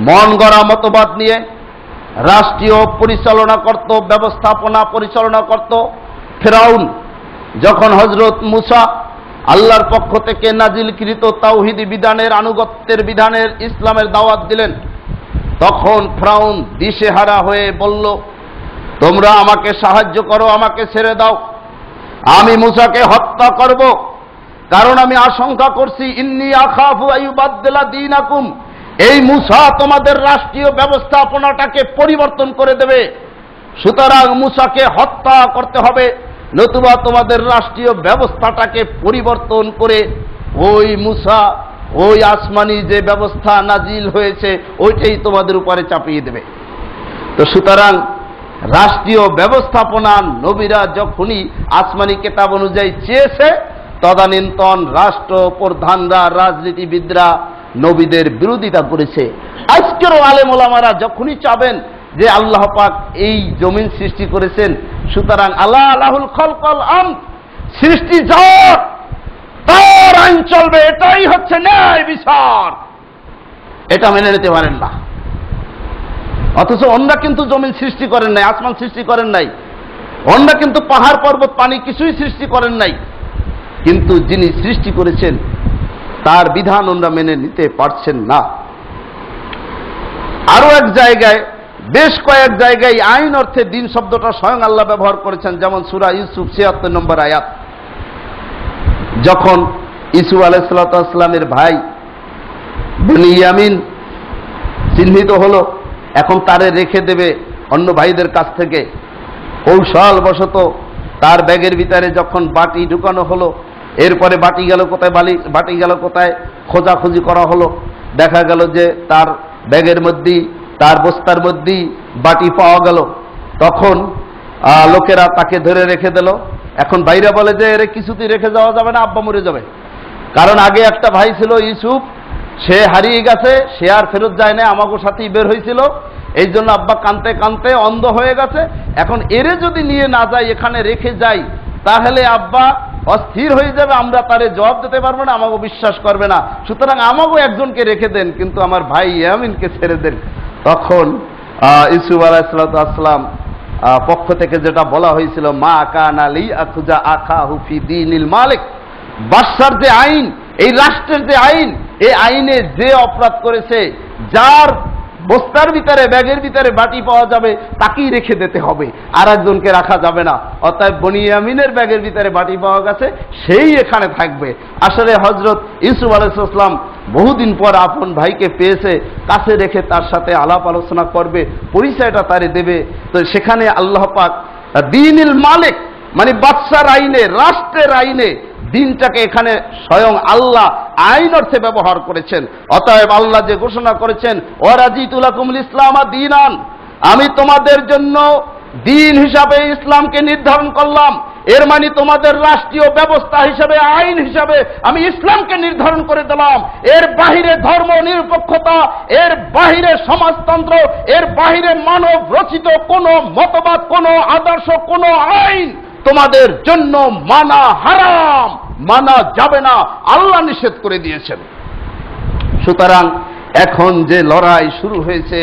মন গড়া মতবাদ নিয়ে রাষ্ট্রীয় পরিচালনা করত, ব্যবস্থাপনা পরিচালনা করত ফিরআউন। যখন হযরত মুসা আল্লাহর পক্ষ থেকে নাজিলকৃত তাওহীদি বিধানের, আনুগত্যের বিধানের, ইসলামের দাওয়াত দিলেন, তখন ফিরআউন দিশেহারা হয়ে বলল, তোমরা আমাকে সাহায্য করো, আমাকে ছেড়ে দাও, আমি মুসাকে হত্যা করব, কারণ আমি আশঙ্কা করছি ইন্নী আখাফু আইয়ুবাদদিলা দীনাকুম, এই মুসা তোমাদের রাষ্ট্রীয় ব্যবস্থাপনাটাকে পরিবর্তন করে দেবে, সুতরাং মুসাকে হত্যা করতে হবে, নতুবা তোমাদের রাষ্ট্রীয় ব্যবস্থাটাকে পরিবর্তন করে ওই মুসা, ওই আসমানি যে ব্যবস্থা নাজিল হয়েছে ওইটাই তোমাদের উপরে চাপিয়ে দেবে। তো সুতরাং রাষ্ট্রীয় ব্যবস্থাপনা নবীরা যখনই আসমানি কিতাব অনুযায়ী চেয়েছে, তদানীন্তন রাষ্ট্রপ্রধানরা, রাজনীতিবিদরা নবীদের বিরোধিতা করেছে। আজকেরও আলেম ওলামারা যখনই চাবেন যে আল্লাহ পাক এই জমিন সৃষ্টি করেছেন, সুতরাং আল্লাহ আলাহুল খালকাল আমর, সৃষ্টি যার তার আইন চলবে, এটাই হচ্ছে ন্যায় বিচার, এটা মেনে নিতে পারেন না। অথচ অন্যরা কিন্তু জমিন সৃষ্টি করেন নাই, আসমান সৃষ্টি করেন নাই, অন্যরা কিন্তু পাহাড় পর্বত পানি কিছুই সৃষ্টি করেন নাই, কিন্তু যিনি সৃষ্টি করেছেন তার বিধান ওনারা মেনে নিতে পারছেন না। আরো এক জায়গায়, বেশ কয়েক জায়গায় আইন অর্থে দিন শব্দটা স্বয়ং আল্লাহ ব্যবহার করেছেন, যেমন সূরা ইউসুফ ৭৬ নম্বর আয়াত, যখন ইসু আলাইহিসসালামের ভাই বিনয়ামিন চিহ্নিত হলো, এখন তারে রেখে দেবে অন্য ভাইদের কাছ থেকে, কৌশলবশত তার ব্যাগের ভিতরে যখন বাটি ঢুকানো হলো, এরপরে বাটি গেল কোথায়, বাটি গেল কোথায় খোঁজাখুঁজি করা হলো, দেখা গেল যে তার ব্যাগের মধ্যেই, তার বস্তার মধ্যেই বাটি পাওয়া গেল। তখন লোকেরা তাকে ধরে রেখে দিল। এখন ভাইরা বলে যে এর কিছুতেই রেখে যাওয়া যাবে না, আব্বা মরে যাবে, কারণ আগে একটা ভাই ছিল ইউসুফ, সে হারিয়ে গেছে, সে আর ফেরত যায় না, আমাকে সাথেই বের হয়েছিল, এই জন্য আব্বা কানতে কানতে অন্ধ হয়ে গেছে। এখন এরে যদি নিয়ে না যাই, এখানে রেখে যাই, তাহলে আব্বা অস্থির হয়ে যাবে, আমরা তারে জবাব দিতে পারবো না, আমাকে বিশ্বাস করবে না, সুতরাং আমাকেও একজনকে রেখে দেন, কিন্তু আমার ভাই ইয়ামিনকে ছেড়ে দেন। তখন ইউসুফ আলাইহিসসালাম পক্ষ থেকে যেটা বলা হয়েছিল, মা কানা লিয়াখুযা আখাহু ফি দীনিল মালিক, বাদশার যে আইন, এই রাষ্ট্রের যে আইন, এই আইনে যে অপরাধ করেছে, যার বস্তার ভিতরে, ব্যাগের ভিতরে বাটি পাওয়া যাবে, তাকেই রেখে দিতে হবে, আর একজনকে রাখা যাবে না। অতএব বনিয়ামিনের ব্যাগের ভিতরে বাটি পাওয়া গেছে, সেই এখানে থাকবে। আসলে হযরত ইউসুফ আলাইহিস সালাম বহুদিন পর আপন ভাইকে পেয়েছে, কাছে রেখে তার সাথে আলাপ আলোচনা করবে, পরিচয়টা তারে দেবে। তো সেখানে আল্লাহ পাক দীনিল মালিক মানে বাদশার আইনে, রাষ্ট্রের আইনে, দিনটাকে এখানে স্বয়ং আল্লাহ আইন অর্থে ব্যবহার করেছেন। অতএব আল্লাহ যে ঘোষণা করেছেন, ওয়ারাজিতু লাকুমুল ইসলামা দীনান, আমি তোমাদের জন্য দিন হিসাবে ইসলামকে নির্ধারণ করলাম, এর মানে তোমাদের রাষ্ট্রীয় ব্যবস্থা হিসাবে, আইন হিসাবে আমি ইসলামকে নির্ধারণ করে দিলাম। এর বাহিরে ধর্ম নিরপেক্ষতা, এর বাহিরে সমাজতন্ত্র, এর বাহিরে মানব রচিত কোনো মতবাদ, কোনো আদর্শ, কোনো আইন তোমাদের জন্য মানা হারাম, মানা যাবে না, আল্লাহ নিষেধ করে দিয়েছেন। সুতরাং এখন যে লড়াই শুরু হয়েছে,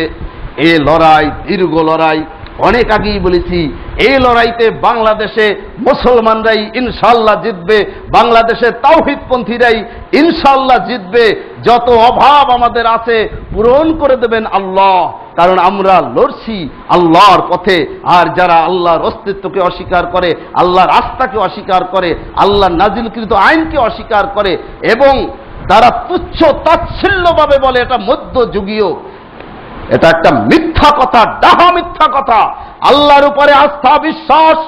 এই লড়াই দীর্ঘ লড়াই, অনেক আগেই বলেছি, এই লড়াইতে বাংলাদেশে মুসলমানরাই ইনশাআল্লাহ জিতবে, বাংলাদেশের তাওহীদপন্থীরাই ইনশাআল্লাহ জিতবে। যত অভাব আমাদের আছে পূরণ করে দেবেন আল্লাহ, কারণ আমরা লড়ছি আল্লাহর পথে। আর যারা আল্লাহর অস্তিত্বকে অস্বীকার করে, আল্লাহর আস্থাকে অস্বীকার করে, আল্লাহর নাজিলকৃত আইনকে অস্বীকার করে, এবং তারা তুচ্ছ তাচ্ছিল্যভাবে বলে এটা মধ্যযুগীয়, এটা একটা মিথ্যা কথা, ডাহা মিথ্যা কথা। আল্লাহর উপরে আস্থা বিশ্বাস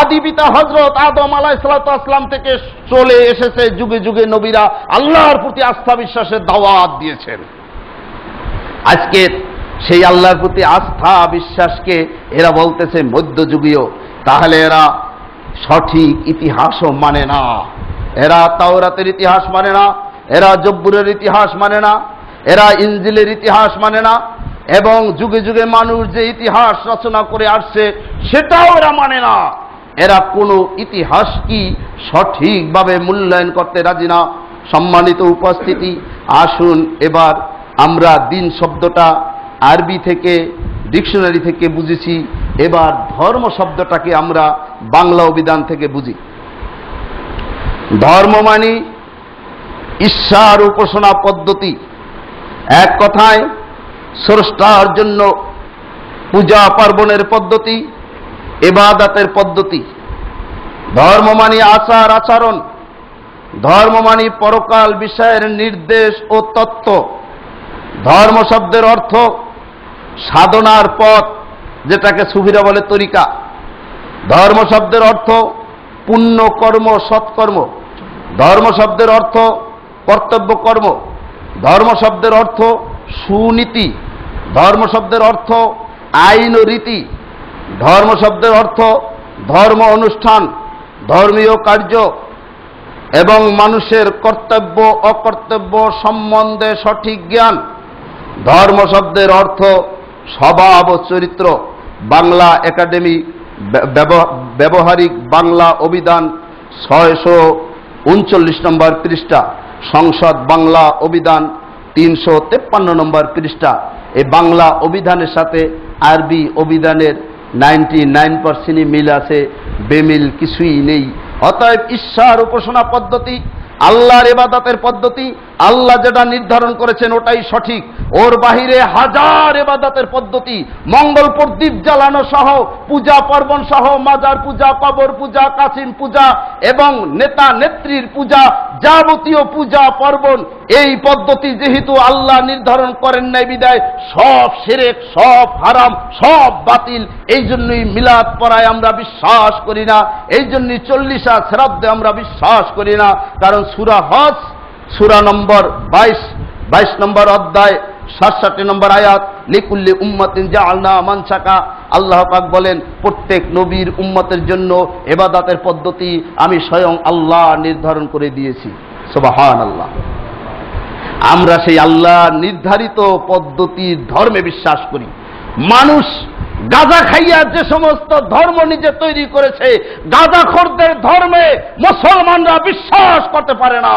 আদি পিতা হযরত আদম আলাইহিসসালাম থেকে চলে এসেছে, যুগে যুগে নবীরা আল্লাহর প্রতি আস্থা বিশ্বাসের দাওয়াত দিয়েছেন। আজকে সেই আল্লাহর প্রতি আস্থা বিশ্বাসকে এরা বলতেছে মধ্যযুগীয়, তাহলে এরা সঠিক ইতিহাসও মানে না, এরা তাওরাতের ইতিহাস মানে না, এরা জব্বুরের ইতিহাস মানে না, এরা ইনজিলের ইতিহাস মানে না, এবং যুগে যুগে মানুষ যে ইতিহাস রচনা করে আসছে সেটাও এরা মানে না। এরা কোনো ইতিহাস কি সঠিকভাবে মূল্যায়ন করতে রাজি না, সম্মানিত উপস্থিতি, আসুন এবার আমরা দিন শব্দটা আরবি থেকে ডিকশনারি থেকে বুঝেছি, এবার ধর্ম শব্দটাকে আমরা বাংলা অভিধান থেকে বুঝি। ধর্ম মানে ঈশ্বর উপাসনা পদ্ধতি, এক কথায় স্রষ্টার জন্য পূজা পার্বণের পদ্ধতি, ইবাদতের পদ্ধতি। ধর্ম মানে আচার আচরণ, ধর্ম মানে পরকাল বিষয়ের নির্দেশ ও তত্ত্ব। ধর্ম শব্দের অর্থ সাধনার পথ, যেটাকে সুফিরা বলে তরিকা। ধর্ম শব্দের অর্থ পুণ্য কর্ম, সৎকর্ম। ধর্ম শব্দের অর্থ কর্তব্য কর্ম। ধর্ম শব্দের অর্থ সুনীতি। ধর্ম শব্দের অর্থ আইন ও রীতি। ধর্ম শব্দের অর্থ ধর্ম অনুষ্ঠান, ধর্মীয় কার্য এবং মানুষের কর্তব্য অকর্তব্য সম্বন্ধে সঠিক জ্ঞান। ধর্ম শব্দের অর্থ স্বভাব ও চরিত্র। বাংলা একাডেমি ব্যবহারিক বাংলা অভিধান 639 নম্বর পৃষ্ঠা, সংসদ বাংলা অভিধান 353 নম্বর পৃষ্ঠা। এই বাংলা অভিধানের সাথে আরবি অভিধানের 99% মিল আছে, বেমিল কিছুই নেই। অতএব ঈশ্বর উপাসনা পদ্ধতি, আল্লাহর ইবাদতের পদ্ধতি, আল্লাহ যেটা নির্ধারণ করেছেন ওটাই সঠিক। ওর বাহিরে হাজার ইবাদতের পদ্ধতি, মঙ্গল প্রদীপ জ্বালানো সহ, পূজা পার্বণ সহ, মাজার পূজা, কবর পূজা, কাসিম পূজা এবং নেতা নেত্রীর পূজা, যাবতীয় পূজা পার্বণ, এই পদ্ধতি যেহেতু আল্লাহ নির্ধারণ করেন নাই বিদায় সব শিরক, সব হারাম, সব বাতিল। এই জন্যই মিলাদ পড়ায় আমরা বিশ্বাস করি না, এই জন্যই 40 শ্রাদ্ধে আমরা বিশ্বাস করি না। কারণ সূরা হজ, সূরা নম্বর 22 নম্বর অধ্যায় 67 নম্বর আয়াত, লিকুল্লি উম্মাতিন জাআলনা মানসাকা, আল্লাহ পাক বলেন প্রত্যেক নবীর উম্মতের জন্য ইবাদতের পদ্ধতি আমি স্বয়ং আল্লাহ নির্ধারণ করে দিয়েছি। সুবহানাল্লাহ। আমরা সেই আল্লাহ নির্ধারিত পদ্ধতির ধর্মে বিশ্বাস করি। মানুষ গাঁজা খাইয়া যে সমস্ত ধর্ম নিজে তৈরি করেছে, গাঁজাখোরদের ধর্মে মুসলমানরা বিশ্বাস করতে পারে না।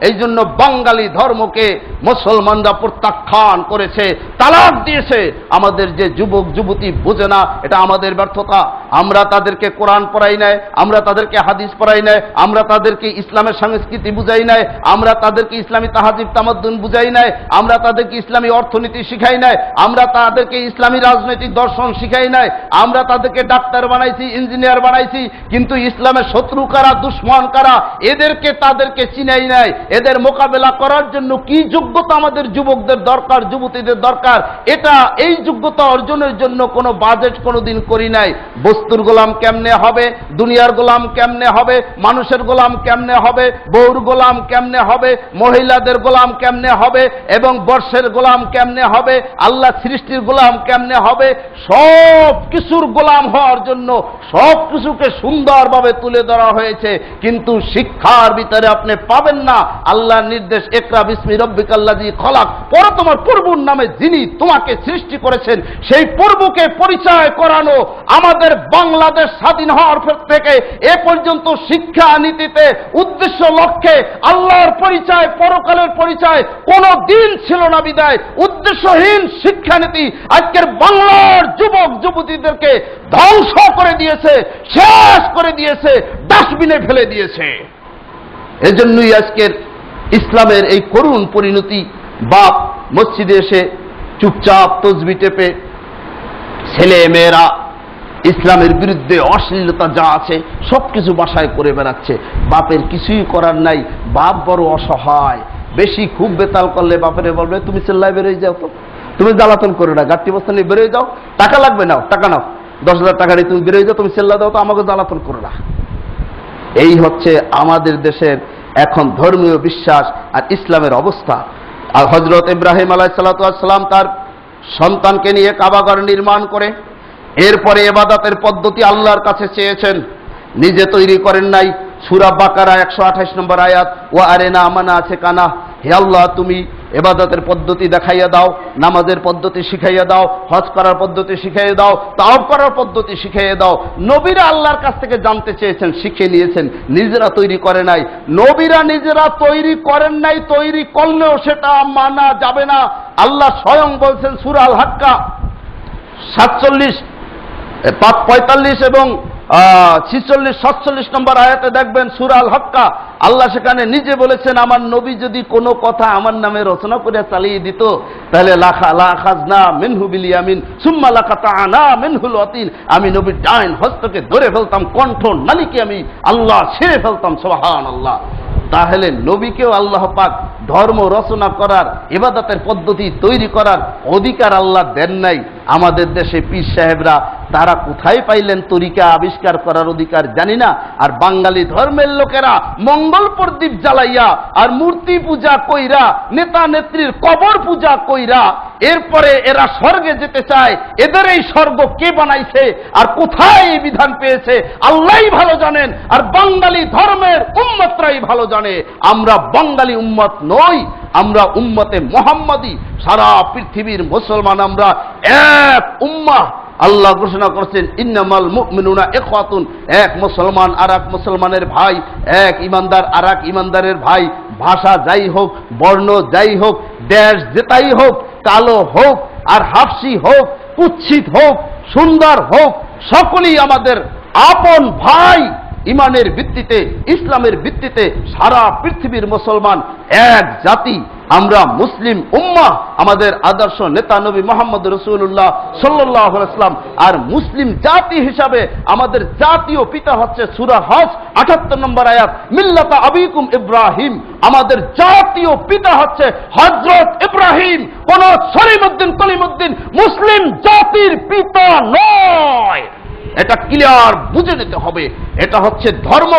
এই জন্য বাঙালি ধর্মকে মুসলমানরা প্রত্যাখ্যান করেছে, তালাক দিয়েছে। আমাদের যে যুবক যুবতী বোঝে না, এটা আমাদের ব্যর্থতা। আমরা তাদেরকে কোরআন পড়াই নাই, আমরা তাদেরকে হাদিস পড়াই নাই, আমরা তাদেরকে ইসলামের সংস্কৃতি বুঝাই নাই, আমরা তাদেরকে ইসলামী তাহাজিব তামাদ্দুন বুঝাই নাই, আমরা তাদেরকে ইসলামী অর্থনীতি শিখাই নাই, আমরা তাদেরকে ইসলামী রাজনৈতিক দর্শন শিখাই নাই, আমরা তাদেরকে ডাক্তার বানাইছি, ইঞ্জিনিয়ার বানাইছি, কিন্তু ইসলামের শত্রু কারা, দুশ্মন কারা, এদেরকে তাদেরকে চিনাই নাই। এদের মোকাবেলা করার জন্য কি যোগ্যতা আমাদের যুবকদের দরকার, যুবতীদের দরকার, এটা এই যোগ্যতা অর্জনের জন্য কোনো বাজেট কোনোদিন করি নাই। বস্তুর গোলাম কেমনে হবে, দুনিয়ার গোলাম কেমনে হবে, মানুষের গোলাম কেমনে হবে, বউর গোলাম কেমনে হবে, মহিলাদের গোলাম কেমনে হবে এবং বর্ষের গোলাম কেমনে হবে, আল্লাহ সৃষ্টির গোলাম কেমনে হবে, সব কিছুর গোলাম হওয়ার জন্য সব কিছুকে সুন্দরভাবে তুলে ধরা হয়েছে। কিন্তু শিক্ষার ভিতরে আপনি পাবেন না আল্লাহর নির্দেশ, ইকরা বিসমি রাব্বিকাল্লাযী খলাক, পড়ো তোমার প্রভুর নামে যিনি তোমাকে সৃষ্টি করেছেন। সেই প্রভুকে পরিচয় করানো আমাদের বাংলাদেশ স্বাধীন হওয়ার থেকে এ পর্যন্ত শিক্ষা নীতিতে উদ্দেশ্য লক্ষ্যে আল্লাহর পরিচয়, পরকালের পরিচয় কোনো দিন ছিল না বিদায় উদ্দেশ্যহীন শিক্ষানীতি আজকের বাংলার যুবক যুবতীদেরকে ধ্বংস করে দিয়েছে, শেষ করে দিয়েছে, ডাস্টবিনে ফেলে দিয়েছে। এজন্যই আজকের ইসলামের এই করুণ পরিণতি। বাপ মসজিদে এসে চুপচাপ তসবিহ টেপে, ছেলে মেয়েরা ইসলামের বিরুদ্ধে অশ্লীলতা যা আছে সবকিছু বাসায় করে বেড়াচ্ছে, বাপের কিছুই করার নাই। বাপ বড় অসহায়, বেশি খুব বেতাল করলে বাপেরে বলবে তুমি চেল্লায় বেরোয় যাও, তো তুমি জ্বালাতন করে না, গাড়ি বস্তা নিয়ে বেরোয় যাও, টাকা লাগবে, নাও টাকা নাও, 10,000 টাকা নিয়ে তুমি বেরোয় যাও, তুমি চেল্লা দাও, তো আমাকে জ্বালাতন করো না। এই হচ্ছে আমাদের দেশের এখন ধর্মীয় বিশ্বাস আর ইসলামের অবস্থা। আর হযরত ইব্রাহিম আলাইহিস সালাতু ওয়াস সালাম তার সন্তানকে নিয়ে কাবাঘর নির্মাণ করে এরপরে ইবাদতের পদ্ধতি আল্লাহর কাছে চেয়েছেন, নিজে তৈরি করেন নাই। সূরা বাকারা 128 নম্বর আয়াত, ওয়া আরেনা আমানা আছে কানা, হে আল্লাহ তুমি ইবাদতের পদ্ধতি দেখাইয়া দাও, নামাজের পদ্ধতি শিখাইয়া দাও, হজ করার পদ্ধতি শিখাইয়া দাও, তাওয়াফ করার পদ্ধতি শিখাইয়া দাও। নবীরা আল্লাহর কাছ থেকে জানতে চেয়েছেন, শিখে নিয়েছেন, নিজেরা তৈরি করে নাই। নবীরা নিজেরা তৈরি করেন নাই, তৈরি করলেও সেটা মানা যাবে না। আল্লাহ স্বয়ং বলছেন সূরা আল হাক্কা 47, 45 এবং 46, 47 নম্বর আয়াতে দেখবেন সূরা আল হাক্কা, আল্লাহ সেখানে নিজে বলেছেন, আমার নবী যদি কোনো কথা আমার নামে রচনা করে চালিয়ে দিত তাহলে লাখাজনা মিনহু বিল ইয়ামিন সুম্মা লাকাতানা মিনহুল ওয়াতিন, আমি নবীর ডাইন হস্তকে ধরে ফেলতাম, কণ্ঠ নালীকে আমি আল্লাহ ছেড়ে ফেলতাম। সুবহানাল্লাহ। তাহলে নবীকেও আল্লাহ পাক ধর্ম রচনা করার, ইবাদতের পদ্ধতি তৈরি করার অধিকার আল্লাহ দেন নাই। আমাদের দেশে পীর সাহেবরা তারা কোথায় পাইলেন তরিকা আবিষ্কার করার অধিকার জানি না। আর বাঙালি ধর্মের লোকেরা মঙ্গল প্রদীপ জ্বালাইয়া আর মূর্তি পূজা কইরা, নেতা নেত্রীর কবর পূজা কইরা এরপরে এরা স্বর্গে যেতে চায়। এদের এই স্বর্গ কে বানাইছে আর কোথায় এই বিধান পেয়েছে আল্লাহই ভালো জানেন, আর বাঙালি ধর্মের উম্মতরাই ভালো জানে। আমরা বাঙালি উম্মত নই, আমরা উম্মতে মুহাম্মাদি। সারা পৃথিবীর মুসলমান আমরা এক উম্মাহ। আল্লাহ ঘোষণা করছেন ইন্নামাল মুমিনুনা ইখওয়াতুন, এক মুসলমান আর এক মুসলমানের ভাই, এক ইমানদার আর এক ইমানদারের ভাই। ভাষা যাই হোক, বর্ণ যাই হোক, দেশ যেটাই হোক, কালো হোক আর হাফসি হোক, কুৎসিত হোক, সুন্দর হোক, সকলেই আমাদের আপন ভাই। ইমানের ভিত্তিতে, ইসলামের ভিত্তিতে সারা পৃথিবীর মুসলমান এক জাতি। আমরা মুসলিম উম্মাহ। আমাদের আদর্শ নেতা নবী মুহাম্মদ রাসূলুল্লাহ সাল্লাল্লাহু আলাইহি ওয়াসাল্লাম। আর মুসলিম জাতি হিসাবে আমাদের জাতীয় পিতা হচ্ছে সূরা হজ 78 নম্বর আয়াত, মিল্লাতা আবিকুম ইব্রাহিম। আমাদের জাতীয় পিতা হচ্ছে হযরত ইব্রাহিম, কোন সলিমউদ্দিন কলিমউদ্দিন মুসলিম জাতির পিতা নয়। এটা ক্লিয়ার বুঝে নিতে হবে। এটা হচ্ছে ধর্ম,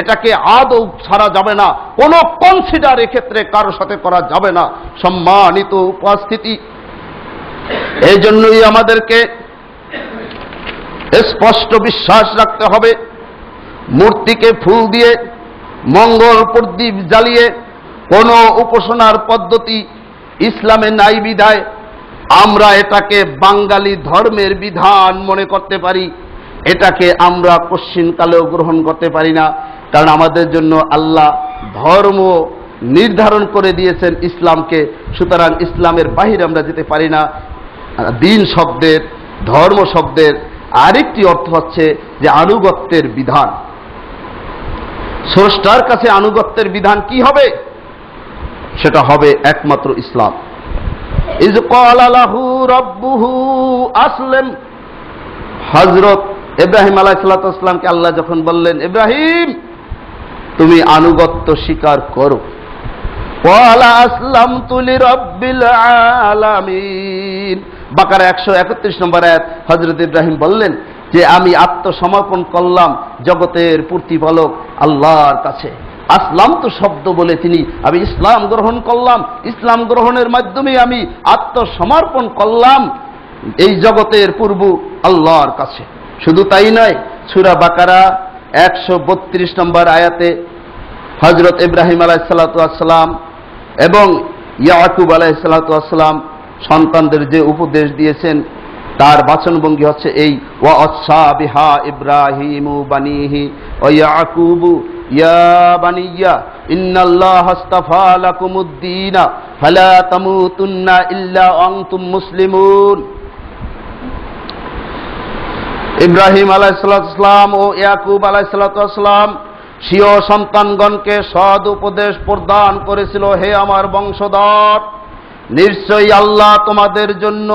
এটাকে আদৌ ছাড়া যাবে না, কোনো কনসিডার এক্ষেত্রে কারোর সাথে করা যাবে না। সম্মানিত উপস্থিতি, এই জন্যই আমাদেরকে স্পষ্ট বিশ্বাস রাখতে হবে, মূর্তিকে ফুল দিয়ে, মঙ্গল প্রদীপ জ্বালিয়ে কোনো উপাসনার পদ্ধতি ইসলামে নাই বিধায় আমরা এটাকে বাঙালি ধর্মের বিধান মনে করতে পারি। এটাকে আমরা কশ্চিনকালেও গ্রহণ করতে পারি না, কারণ আমাদের জন্য আল্লাহ ধর্ম নির্ধারণ করে দিয়েছেন ইসলামকে। সুতরাং ইসলামের বাহিরে আমরা যেতে পারি না। দিন শব্দের, ধর্ম শব্দের আরেকটি অর্থ হচ্ছে যে আনুগত্যের বিধান। স্রষ্টার কাছে আনুগত্যের বিধান কি হবে? সেটা হবে একমাত্র ইসলাম। ইয ক্বালা লাহু রাব্বুহু আসলিম। হযরত ইব্রাহিম আলাইহিস সালাতু ওয়াস সালামকে আল্লাহ যখন বললেন, ইব্রাহিম তুমি আনুগত্য স্বীকার করো, ক্বালা আসলামতু লিরাব্বিল আলামিন। বাকারা 131 নম্বর আয়াত, হযরত ইব্রাহিম বললেন যে আমি আত্মসমর্পণ করলাম জগতের প্রতিপালক আল্লাহর কাছে। আসলাম তো শব্দ বলে আমি ইসলাম গ্রহণ করলাম, ইসলাম গ্রহণের মাধ্যমে আমি আত্মসমর্পণ করলাম এই জগতের প্রভু আল্লাহর কাছে। শুধু তাই নয়, সূরা বাকারা 132 নম্বর আয়াতে হযরত ইব্রাহিম আলাইহিস সালাতু ওয়াস সালাম এবং ইয়াকুব আলাইহিস সালাতু ওয়াস সালাম সন্তানদের যে উপদেশ দিয়েছেন তার বাচনভঙ্গি হচ্ছে এই, ওয়া আসা বিহা ইব্রাহিমু বানিহি ওয়া ইয়াকুবু ইয়া বানিয়া ইন্নাল্লাহা আস্তাফা লাকুমুদ-দীন ফালা তামুতুন্না ইল্লা আনতুম মুসলিমুন। ইব্রাহিম আলাইহিস সালাম ও ইয়াকুব আলাইহিস সালাম স্বীয় সন্তানগণকে সৎ উপদেশ প্রদান করেছিল, হে আমার বংশধর, নিশ্চয়ই আল্লাহ তোমাদের জন্য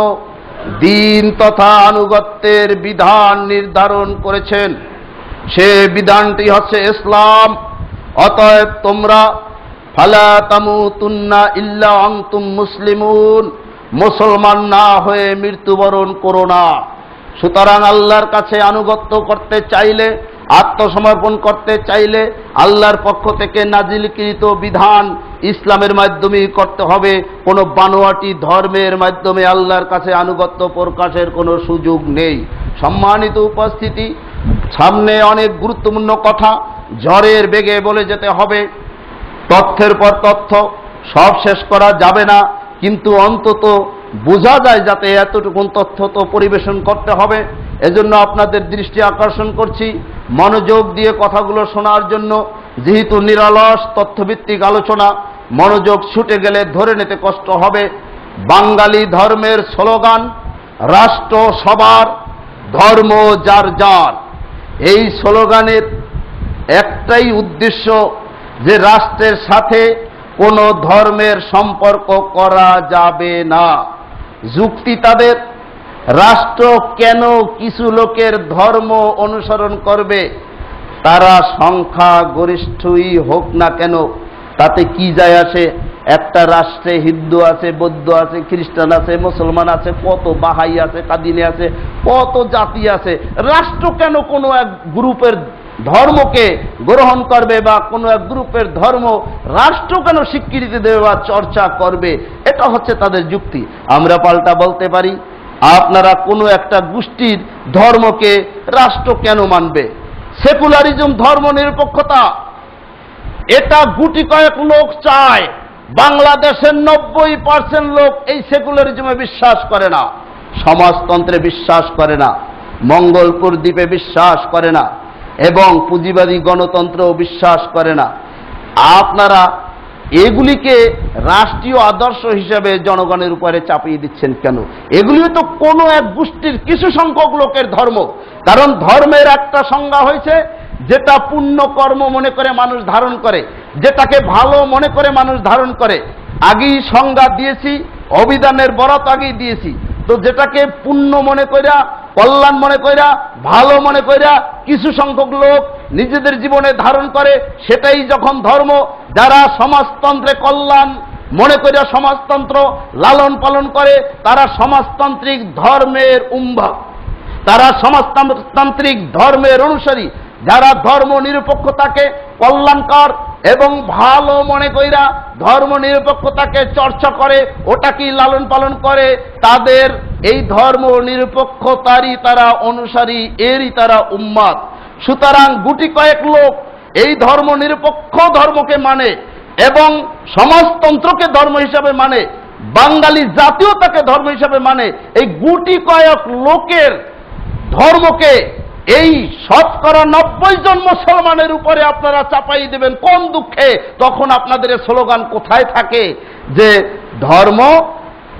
দিন তথা আনুগত্যের বিধান নির্ধারণ করেছেন। সে বিধানটি হচ্ছে ইসলাম। অতএব তোমরা ফালা তামুতুন্না ইল্লা আনতুম মুসলিমুন, মুসলমান না হয়ে মৃত্যুবরণ করো না। সুতরাং আল্লাহর কাছে আনুগত্য করতে চাইলে, আত্মসমর্পণ করতে চাইলে আল্লাহর পক্ষ থেকে নাজিলকৃত বিধান ইসলামের মাধ্যমেই করতে হবে। কোনো বানোয়াটি ধর্মের মাধ্যমে আল্লাহর কাছে আনুগত্য প্রকাশের কোনো সুযোগ নেই। সম্মানিত উপস্থিতি, সামনে অনেক গুরুত্বপূর্ণ কথা ঝড়ের বেগে বলে যেতে হবে। তথ্যের পর তথ্য, সব শেষ করা যাবে না, কিন্তু অন্তত বোঝা যায় যাতে এতটুকু তথ্য তো পরিবেশন করতে হবে। এজন্য আপনাদের দৃষ্টি আকর্ষণ করছি মনোযোগ দিয়ে কথাগুলো শোনার জন্য। যেহেতু নিরলস তথ্যভিত্তিক আলোচনা, মনোযোগ ছুটে গেলে ধরে নিতে কষ্ট হবে। বাঙালি ধর্মের স্লোগান রাষ্ট্র সবার, ধর্ম যার যার। এই স্লোগানের একটাই উদ্দেশ্য যে রাষ্ট্রের সাথে কোনো ধর্মের সম্পর্ক করা যাবে না। যুক্তি তাদের, রাষ্ট্র কেন কিছু লোকের ধর্ম অনুসরণ করবে? তারা সংখ্যা গরিষ্ঠই হোক না কেন, তাতে কি যায় আসে? একটা রাষ্ট্রে হিন্দু আছে, বৌদ্ধ আছে, খ্রিস্টান আছে, মুসলমান আছে, কত বাহাই আছে, কাদিনী আছে, কত জাতি আছে। রাষ্ট্র কেন কোনো এক গ্রুপের ধর্মকে গ্রহণ করবে বা কোনো এক গ্রুপের ধর্ম রাষ্ট্র কেন স্বীকৃতি দেবে বা চর্চা করবে? এটা হচ্ছে তাদের যুক্তি। আমরা পাল্টা বলতে পারি, আপনারা কোনো একটা গোষ্ঠীর ধর্মকে রাষ্ট্র কেন মানবে? সেকুলারিজম, ধর্ম নিরপেক্ষতা, এটা গুটি কয়েক লোক চায়। বাংলাদেশের 90% লোক এই সেকুলারিজমে বিশ্বাস করে না, সমাজতন্ত্রে বিশ্বাস করে না, মঙ্গলপুর দ্বীপে বিশ্বাস করে না, এবং পুঁজিবাদী গণতন্ত্রেও বিশ্বাস করে না। আপনারা এগুলিকে রাষ্ট্রীয় আদর্শ হিসেবে জনগণের উপরে চাপিয়ে দিচ্ছেন কেন? এগুলিও তো কোনো এক গোষ্ঠীর কিছু সংখ্যক লোকের ধর্ম। কারণ ধর্মের একটা সংজ্ঞা হয়েছে, যেটা পুণ্য কর্ম মনে করে মানুষ ধারণ করে, যেটাকে ভালো মনে করে মানুষ ধারণ করে। আগেই সংজ্ঞা দিয়েছি, অভিধানের বরাত আগেই দিয়েছি। তো যেটাকে পুণ্য মনে কইরা, কল্যাণ মনে কইরা, ভালো মনে কইরা কিছু সংখ্যক লোক নিজেদের জীবনে ধারণ করে, সেটাই যখন ধর্ম। যারা সমাজতন্ত্রে কল্যাণ মনে কইরা সমাজতন্ত্র লালন পালন করে, তারা সমাজতান্ত্রিক ধর্মের উম্ভা, তারা সমাজতান্ত্রিক ধর্মের অনুসারী। যারা ধর্ম নিরপেক্ষতাকে কল্যাণকর এবং ভালো মনে কইরা ধর্ম নিরপেক্ষতাকে চর্চা করে, ওটাকেই লালন পালন করে, তাদের এই ধর্ম নিরপেক্ষতারই তারা অনুসারী, এরই তারা উম্মাত। সুতরাং গুটি কয়েক লোক এই ধর্ম নিরপেক্ষ ধর্মকে মানে এবং সমাজতন্ত্রকে ধর্ম হিসাবে মানে, বাঙালি জাতীয়তাকে ধর্ম হিসাবে মানে। এই গুটি কয়েক লোকের ধর্মকে এই 90% জন মুসলমানের উপরে আপনারা চাপাই দেবেন কোন দুঃখে? তখন আপনাদের স্লোগান কোথায় থাকে যে ধর্ম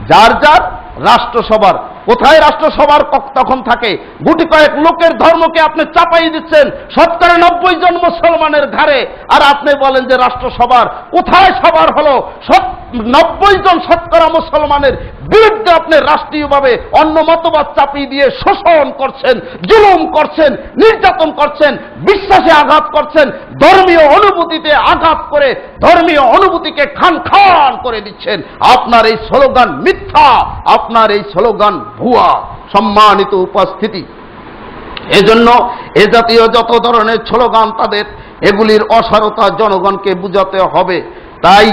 যার যার, রাষ্ট্র সবার? কোথায় রাষ্ট্র সবার তখন থাকে? গুটি কয়েক লোকের ধর্মকে আপনি চাপাই দিচ্ছেন 90% জন মুসলমানের ঘাড়ে, আর আপনি বলেন যে রাষ্ট্র সবার। কোথায় সবার হলো? 90 জন শতকরা মুসলমানের বিরুদ্ধে আপনি রাষ্ট্রীয়ভাবে অন্য মতবাদ চাপিয়ে দিয়ে শোষণ করছেন, জুলুম করছেন, নির্যাতন করছেন, বিশ্বাসে আঘাত করছেন, ধর্মীয় অনুভূতিতে আঘাত করে ধর্মীয় অনুভূতিকে খান খান করে দিচ্ছেন। আপনার এই স্লোগান মিথ্যা, আপনার এই স্লোগান ভুয়া। সম্মানিত উপস্থিতি, এজন্য এ জাতীয় যত ধরনের স্লোগান তাদের, এগুলির অসারতা জনগণকে বুঝাতে হবে। তাই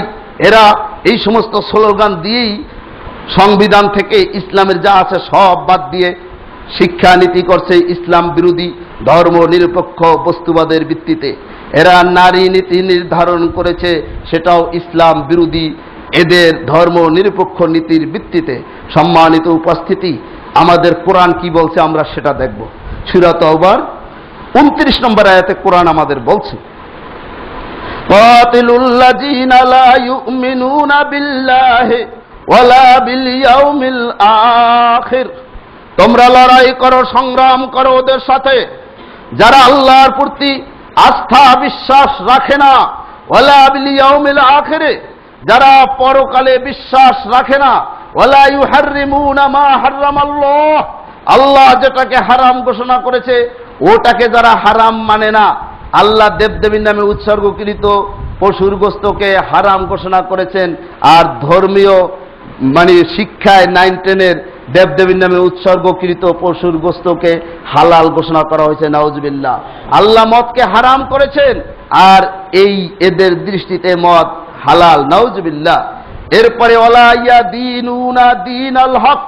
এরা এই সমস্ত স্লোগান দিয়েই সংবিধান থেকে ইসলামের যা আছে সব বাদ দিয়ে শিক্ষানীতি করছে ইসলাম বিরোধী, ধর্ম নিরপেক্ষ বস্তুবাদের ভিত্তিতে। এরা নারী নীতি নির্ধারণ করেছে, সেটাও ইসলাম বিরোধী, এদের ধর্ম নিরপেক্ষ নীতির ভিত্তিতে। সম্মানিত উপস্থিতি, আমাদের কোরআন কি বলছে আমরা সেটা দেখব। সূরা তাওবার 29 নম্বর আয়াতে কোরআন আমাদের বলছে, কাতিলুল্লাযীনা লা ইউমিনুনা বিল্লাহি ওয়ালা বিল ইয়াউমিল আখির। তোমরা লড়াই করো, সংগ্রাম করো ওদের সাথে যারা আল্লাহর প্রতি আস্থা বিশ্বাস রাখে না, ওয়ালা বিল ইয়াউমিল আখির, যারা পরকালে বিশ্বাস রাখে না, ওয়ালা ইউহাররিমুনা মা হারামাল্লাহ, আল্লাহ যেটাকে হারাম ঘোষণা করেছে ওটাকে যারা হারাম মানে না। আল্লাহ দেবদেবীর নামে উৎসর্গকৃত পশুর গোশতকে হারাম ঘোষণা করেছেন, আর ধর্মীয় শিক্ষায় 9-10 দেবদেবীর নামে উৎসর্গকৃত পশুর গোশতকে হালাল ঘোষণা করা হয়েছে। নাউজুবিল্লাহ। আল্লাহ মদকে হারাম করেছেন, আর এই এদের দৃষ্টিতে মদ হালাল। নাউজুবিল্লাহ। এরপরে ওয়ালা ইয়াদিনুনা দীনাল হক,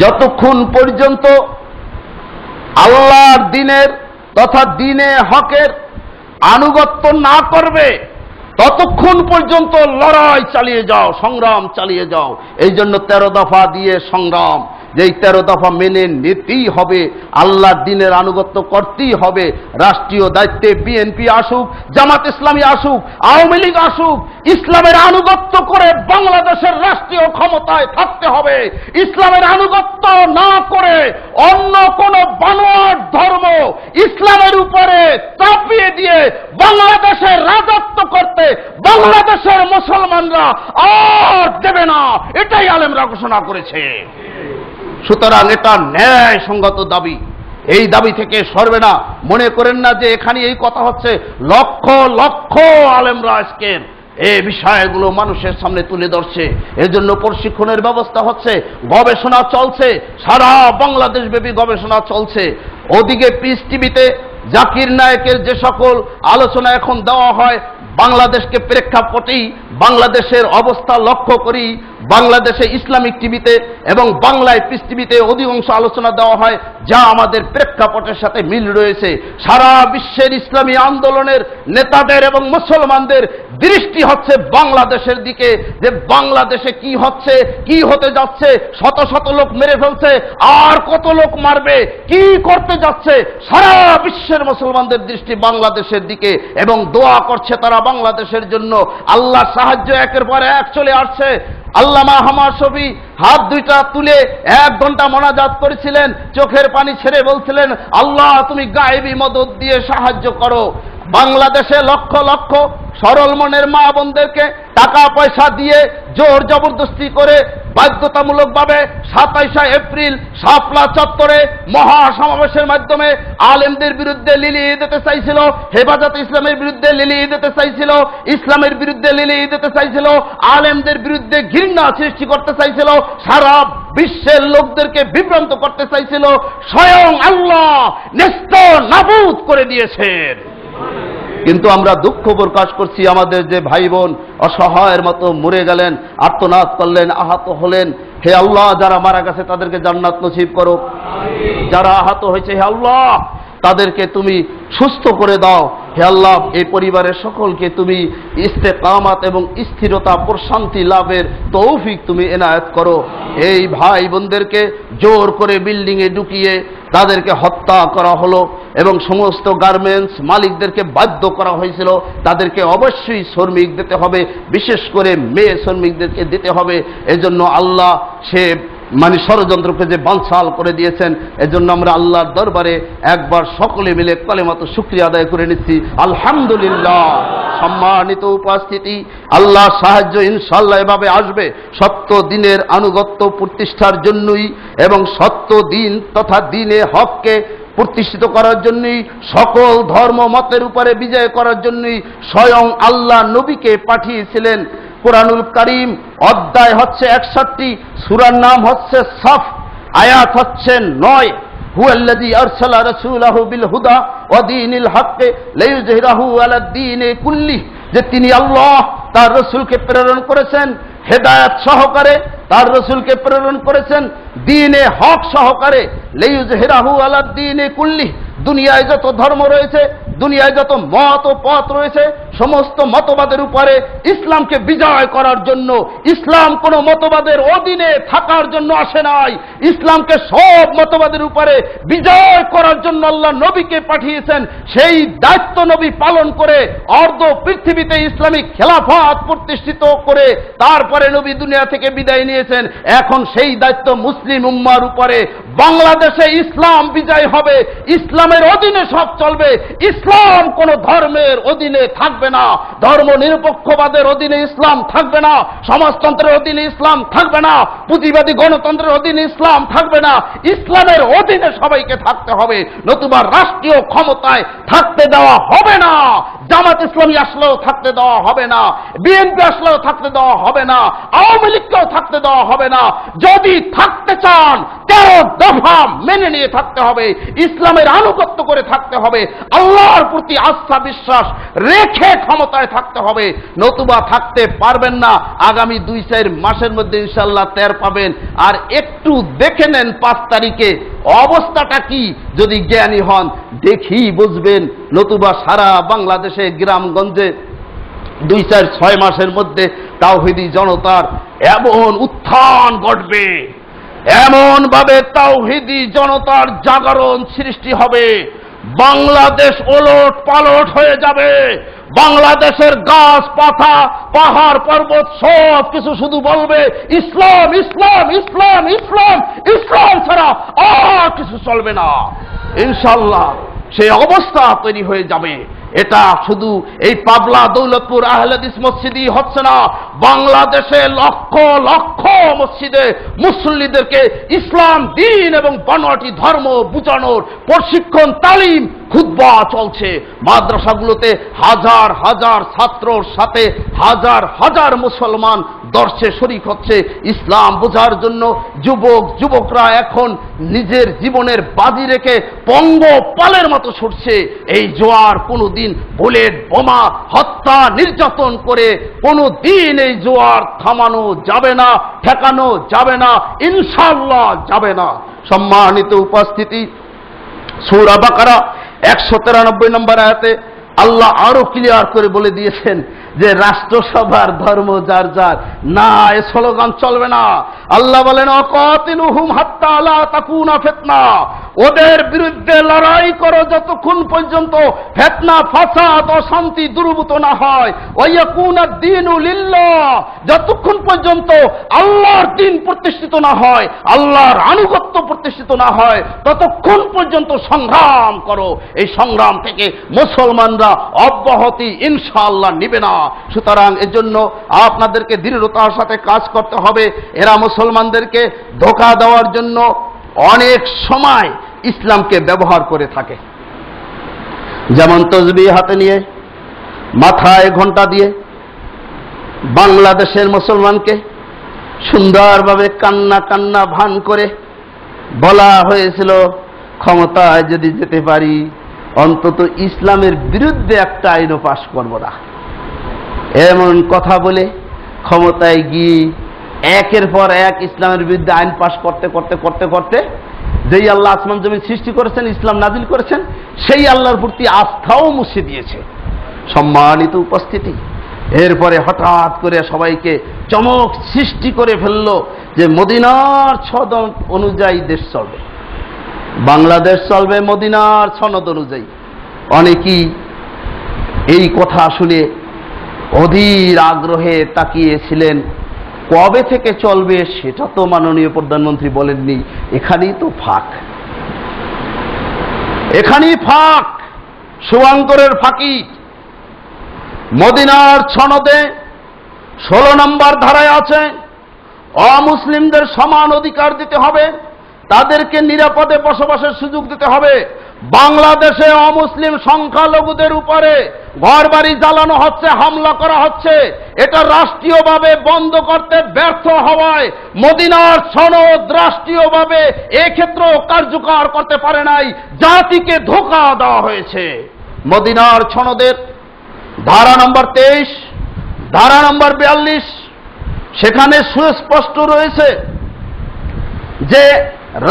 যতক্ষণ পর্যন্ত আল্লাহর দ্বীনের তথা দ্বীনে হকের আনুগত্য না করবে, ততক্ষণ পর্যন্ত লড়াই চালিয়ে যাও, সংগ্রাম চালিয়ে যাও। এই জন্য 13 দফা দিয়ে সংগ্রাম, যেই 13 দফা মেনে নিতেই হবে, আল্লাহর দ্বীনের আনুগত্য করতেই হবে। রাষ্ট্রীয় দায়িত্বে বিএনপি আসুক, জামাত ইসলামী আসুক, আওয়ামী লীগ আসুক, ইসলামের আনুগত্য করে বাংলাদেশের রাষ্ট্রীয় ক্ষমতায় থাকতে হবে। ইসলামের আনুগত্য না করে অন্য কোন বানোয়াট ধর্ম ইসলামের উপরে চাপিয়ে দিয়ে বাংলাদেশের রাজত্ব করতে বাংলাদেশের মুসলমানরা আর দেবে না, এটাই আলেমরা ঘোষণা করেছে। সুতরাং এটা ন্যায়সঙ্গত দাবি, এই দাবি থেকে সরবে না। মনে করেন না যে এখানে এই কথা হচ্ছে, লক্ষ লক্ষ আলেমরা আজকের এই বিষয়গুলো মানুষের সামনে তুলে ধরছে। এজন্য প্রশিক্ষণের ব্যবস্থা হচ্ছে, গবেষণা চলছে, সারা বাংলাদেশ ব্যাপী গবেষণা চলছে। ওদিকে পিস টিভিতে জাকির নায়েকের যে সকল আলোচনা এখন দেওয়া হয়, বাংলাদেশকে প্রেক্ষাপটেই বাংলাদেশের অবস্থা লক্ষ্য করি, বাংলাদেশে ইসলামিক টিভিতে এবং বাংলায় পিস টিভিতে অধিকাংশ আলোচনা দেওয়া হয়, যা আমাদের প্রেক্ষাপটের সাথে মিল রয়েছে। সারা বিশ্বের ইসলামী আন্দোলনের নেতাদের এবং মুসলমানদের দৃষ্টি হচ্ছে বাংলাদেশের দিকে, যে বাংলাদেশে কি হচ্ছে, কি হতে যাচ্ছে। শত শত লোক মেরে ফেলছে, আর কত লোক মারবে, কি করতে যাচ্ছে। সারা বিশ্বের মুসলমানদের দৃষ্টি বাংলাদেশের দিকে এবং দোয়া করছে তারা বাংলাদেশের জন্য। আল্লাহ সাহায্য একের পর এক চলে আসছে। আল্লামা হামাদ শফি হাত দুইটা তুলে 1 ঘন্টা মোনাজাত করেছিলেন, চোখের পানি ছেড়ে বলছিলেন, আল্লাহ তুমি গায়েবী মদদ দিয়ে সাহায্য করো। বাংলাদেশে লক্ষ লক্ষ সরল মনের মা বোনদেরকে টাকা পয়সা দিয়ে জোর জবরদস্তি করে বাধ্যতামূলকভাবে 27 এপ্রিল শাপলা চত্বরে মহা সমাবেশের মাধ্যমে আলেমদের বিরুদ্ধে লিলিয়ে দিতে চাইছিল, হেফাজতে ইসলামের বিরুদ্ধে লিলিয়ে দিতে চাইছিল, ইসলামের বিরুদ্ধে লিলিয়ে দিতে চাইছিল, আলেমদের বিরুদ্ধে ঘৃণা সৃষ্টি করতে চাইছিল, সারা বিশ্বের লোকদেরকে বিভ্রান্ত করতে চাইছিল। স্বয়ং আল্লাহ নেস্ত নাবুদ করে দিয়েছেন। কিন্তু আমরা দুঃখ প্রকাশ করছি, আমাদের যে ভাই বোন অসহায়ের মতো মরে গেলেন, আর্তনাদ করলেন, আহত হলেন। হে আল্লাহ, যারা মারা গেছে তাদেরকে জান্নাত নসিব করো, যারা আহত হয়েছে হে আল্লাহ তাদেরকে তুমি সুস্থ করে দাও। হে আল্লাহ, এই পরিবারের সকলকে তুমি ইস্তেকামাত এবং স্থিরতা প্রশান্তি লাভের তৌফিক তুমি এনায়েত করো। এই ভাই বোনদেরকে জোর করে বিল্ডিংয়ে ঢুকিয়ে তাদেরকে হত্যা করা হলো এবং সমস্ত গার্মেন্টস মালিকদেরকে বাধ্য করা হয়েছিল তাদেরকে অবশ্যই শ্রমিক দিতে হবে, বিশেষ করে মেয়ে শ্রমিকদেরকে দিতে হবে। এজন্য আল্লাহ সে ষড়যন্ত্রকে যে বানচাল করে দিয়েছেন, এজন্য আমরা আল্লাহর দরবারে একবার সকলে মিলে কালেমাত শুকরিয়া আদায় করে নিচ্ছি, আলহামদুলিল্লাহ। সম্মানিত উপস্থিতি, আল্লাহ সাহায্য ইনশাআল্লাহ এভাবে আসবে সত্য দিনের আনুগত্য প্রতিষ্ঠার জন্যই এবং সত্য দিন তথা দ্বীনে হককে প্রতিষ্ঠিত করার জন্যই, সকল ধর্ম মতের উপরে বিজয় করার জন্যই স্বয়ং আল্লাহ নবীকে পাঠিয়েছিলেন। কুরআনুল কারীম অধ্যায় হচ্ছে 61, সূরার নাম হচ্ছে সাফ, আয়াত হচ্ছে 9। হুয়াল্লাযী আরসালা রাসূলাহু বিল হুদা ওয়া দীনিল হক লিইয়ুযহিরাহু আলাদ দীনি কুল্লিহি, যে তিনি আল্লাহ তার রাসূলকে প্রেরণ করেছেন হেদায়েত সহকারে, তার রাসূলকে প্রেরণ করেছেন দ্বীনে হক সহকারে, লিইয়ুযহিরাহু আলাদ দীনি কুল্লিহি। দুনিয়ায় যত ধর্ম রয়েছে, দুনিয়ায় যত মত ও পথ রয়েছে, সমস্ত মতবাদের উপরে ইসলামকে বিজয় করার জন্য। ইসলাম কোন মতবাদের অধীনে থাকার জন্য আসে নাই, ইসলামকে সব মতবাদের উপরে বিজয় করার জন্য আল্লাহ নবীকে পাঠিয়েছেন। সেই দায়িত্ব নবী পালন করে অর্ধ পৃথিবীতে ইসলামিক খেলাফত প্রতিষ্ঠিত করে তারপরে নবী দুনিয়া থেকে বিদায় নিয়েছেন। এখন সেই দায়িত্ব মুসলিম উম্মার উপরে। বাংলাদেশে ইসলাম বিজয় হবে, ইসলামের অধীনে সব চলবে। ইসলাম কোন ধর্মের অধীনে থাকবে না, ধর্ম নিরপেক্ষবাদের অধীনে ইসলাম থাকবে না, সমাজতন্ত্রের অধীনে ইসলাম থাকবে না, পুঁজিবাদী গণতন্ত্রের অধীনে ইসলাম থাকবে না। ইসলামের অধীনে সবাইকে থাকতে হবে, নতুবা রাষ্ট্রীয় ক্ষমতায় থাকতে দেওয়া হবে না। জামাত ইসলামী আসলেও থাকতে দেওয়া হবে না, বিএনপি আসলেও থাকতে দেওয়া হবে না, আওয়ামী লীগকেও থাকতে দেওয়া হবে না। যদি থাকতে চান 13 দফা মেনে নিয়ে থাকতে হবে, ইসলামের আনুগত্য করে থাকতে হবে, আল্লাহর প্রতি আস্থা বিশ্বাস রেখে ক্ষমতায় থাকতে হবে, নতুবা থাকতে পারবেন না। আগামী 2-4 মাসের মধ্যে ইনশাআল্লাহ টের পাবেন। আর একটু দেখে নেন 5 তারিখে অবস্থাটা কি, যদি জ্ঞানী হন দেখি বুঝবেন, নতুবা সারা বাংলাদেশে গ্রামগঞ্জে 2-4-6 মাসের মধ্যে তাওহীদি জনতার এমন উত্থান ঘটবে, এমন ভাবে তাওহীদি জনতার জাগরণ সৃষ্টি হবে, বাংলাদেশ ওলট পালট হয়ে যাবে। বাংলাদেশের গাছ পাতা পাহাড় পর্বত সব কিছু শুধু বলবে ইসলাম ইসলাম ইসলাম ইসলাম, ইসলাম ছাড়া আর কিছু চলবে না। ইনশাআল্লাহ সেই অবস্থা তৈরি হয়ে যাবে। এটা শুধু এই পাবলা দৌলতপুর আহলে হাদিস মসজিদই হচ্ছে না, বাংলাদেশে লক্ষ লক্ষ মসজিদে মুসল্লিদেরকে ইসলাম দ্বীন এবং বানোয়াটি ধর্ম বুঝানোর প্রশিক্ষণ তালিম খুতবা চলছে। মাদ্রাসাগুলোতে হাজার হাজার ছাত্রর সাথে হাজার হাজার মুসলমান দর্শে শরীক হচ্ছে ইসলাম বোঝার জন্য। যুবকরা এখন নিজের জীবনের বাজি রেখে পঙ্গপালের মতো ছুটছে। এই জোয়ার কোনোদিন বুলেট বোমা হত্যা নির্যাতন করে কোনোদিন এই জোয়ার থামানো যাবে না, ঠেকানো যাবে না, ইনশাআল্লাহ যাবে না। সম্মানিত উপস্থিতি, সূরা বাকারা 193 নম্বর আয়াতে আল্লাহ আরো ক্লিয়ার করে বলে দিয়েছেন যে রাষ্ট্রসভার ধর্ম যার যার, না এ স্লোগান চলবে না। আল্লাহ বলেন অকাতিলুহুম হাত্তা লা তাকুনা ফিতনা, ওদের বিরুদ্ধে লড়াই করো যতক্ষণ পর্যন্ত ফিতনা ফাসাদ অশান্তি দূরীভূত না হয়, ওয়ায়াকুনাদ দীনু লিল্লাহ, যতক্ষণ পর্যন্ত আল্লাহর দ্বীন প্রতিষ্ঠিত না হয়, আল্লাহর আনুগত্য প্রতিষ্ঠিত না হয়, ততক্ষণ পর্যন্ত সংগ্রাম করো। এই সংগ্রাম থেকে মুসলমানরা অব্যাহতি ইনশাআল্লাহ নিবে না। সুতরাং এর জন্য আপনাদেরকে দৃঢ়তার সাথে কাজ করতে হবে। এরা মুসলমানদেরকে ধোঁকা দেওয়ার জন্য অনেক সময় ইসলামকে ব্যবহার করে থাকে, যেমন তসবিহ হাতে নিয়ে মাথায় ঘণ্টা দিয়ে বাংলাদেশের মুসলমানকে সুন্দরভাবে কান্না কান্না ভান করে বলা হয়েছিল ক্ষমতায় যদি যেতে পারি অন্তত ইসলামের বিরুদ্ধে একটা আইনও পাশ করব না। এমন কথা বলে ক্ষমতায় গিয়ে একের পর এক ইসলামের বিরুদ্ধে আইন পাশ করতে করতে করতে করতে যেই আল্লাহ আসমান জমিন সৃষ্টি করেছেন, ইসলাম নাজিল করেছেন, সেই আল্লাহর প্রতি আস্থাও মুছে দিয়েছে। সম্মানিত উপস্থিতি, এরপরে হঠাৎ করে সবাইকে চমক সৃষ্টি করে ফেললো যে মদিনার সনদ অনুযায়ী দেশ চলবে, বাংলাদেশ চলবে মদিনার সনদ অনুযায়ী। অনেকেই এই কথা শুনে অধীর আগ্রহে তাকিয়েছিলেন, কবে থেকে চলবে সেটা তো মাননীয় প্রধানমন্ত্রী বলেননি। এখানেই তো ফাঁক, এখানেই ফাঁক, শুভাঙ্করের ফাঁকি। মদিনার সনদে 16 নম্বর ধারায় আছে অমুসলিমদের সমান অধিকার দিতে হবে, তাদেরকে নিরাপদে বসবাসের সুযোগ দিতে হবে। বাংলাদেশে অমুসলিম সংখ্যালঘুদের উপরে ঘরবাড়ি জ্বালানো হচ্ছে, হামলা করা হচ্ছে, এটা রাষ্ট্রীয়ভাবে বন্ধ করতে ব্যর্থ হওয়ায় মদিনার সনদ রাষ্ট্রীয়ভাবে এক্ষেত্রেও কার্যকর করতে পারে নাই, জাতিকে ধোঁকা দেওয়া হয়েছে। মদিনার সনদের ধারা নম্বর 23, ধারা নম্বর 42, সেখানে সুস্পষ্ট রয়েছে যে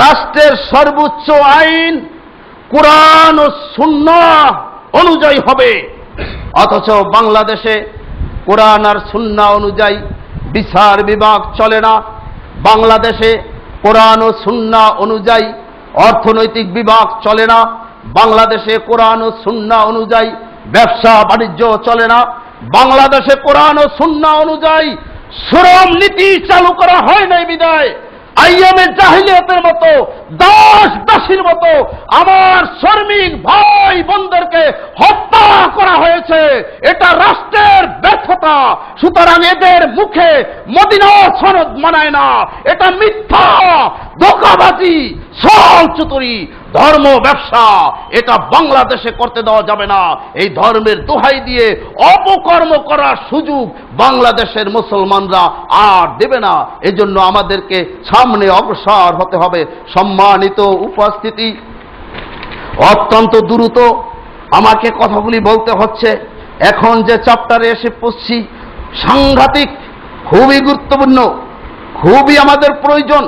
রাষ্ট্রের সর্বোচ্চ আইন কুরআন ও সুন্নাহ অনুযায়ী হবে। অথচ বাংলাদেশে কুরআন আর সুন্নাহ অনুযায়ী বিচার বিভাগ চলে না, বাংলাদেশে কুরআন ও সুন্নাহ অনুযায়ী অর্থনৈতিক বিভাগ চলে না, বাংলাদেশে কুরআন ও সুন্নাহ অনুযায়ী ব্যবসা বাণিজ্য চলে না, বাংলাদেশে কুরআন ও সুন্নাহ অনুযায়ী শ্রম নীতি চালু করা হয় নাই বিদায় আইয়ামে জাহিলিয়াতের মতো দাস দাসীর মতো আমার শ্রমিক ভাই বোনদেরকে হত্যা করা হয়েছে। এটা রাষ্ট্রের ব্যর্থতা। সুতরাং এদের মুখে মদিনা সনদ মানায় না, এটা মিথ্যা, ধোঁকাবাজি, ছলচতুরি, ধর্ম ব্যবসা, এটা বাংলাদেশে করতে দেওয়া যাবে না। এই ধর্মের দোহাই দিয়ে অপকর্ম করার সুযোগ বাংলাদেশের মুসলমানরা আর দেবে না। এজন্য আমাদেরকে সামনে অগ্রসর হতে হবে। সম্মানিত উপস্থিতি, অত্যন্ত দ্রুত আমাকে কথাগুলি বলতে হচ্ছে। এখন যে চ্যাপ্টারে এসে পড়ছি সাংঘাতিক, খুবই গুরুত্বপূর্ণ, খুবই আমাদের প্রয়োজন।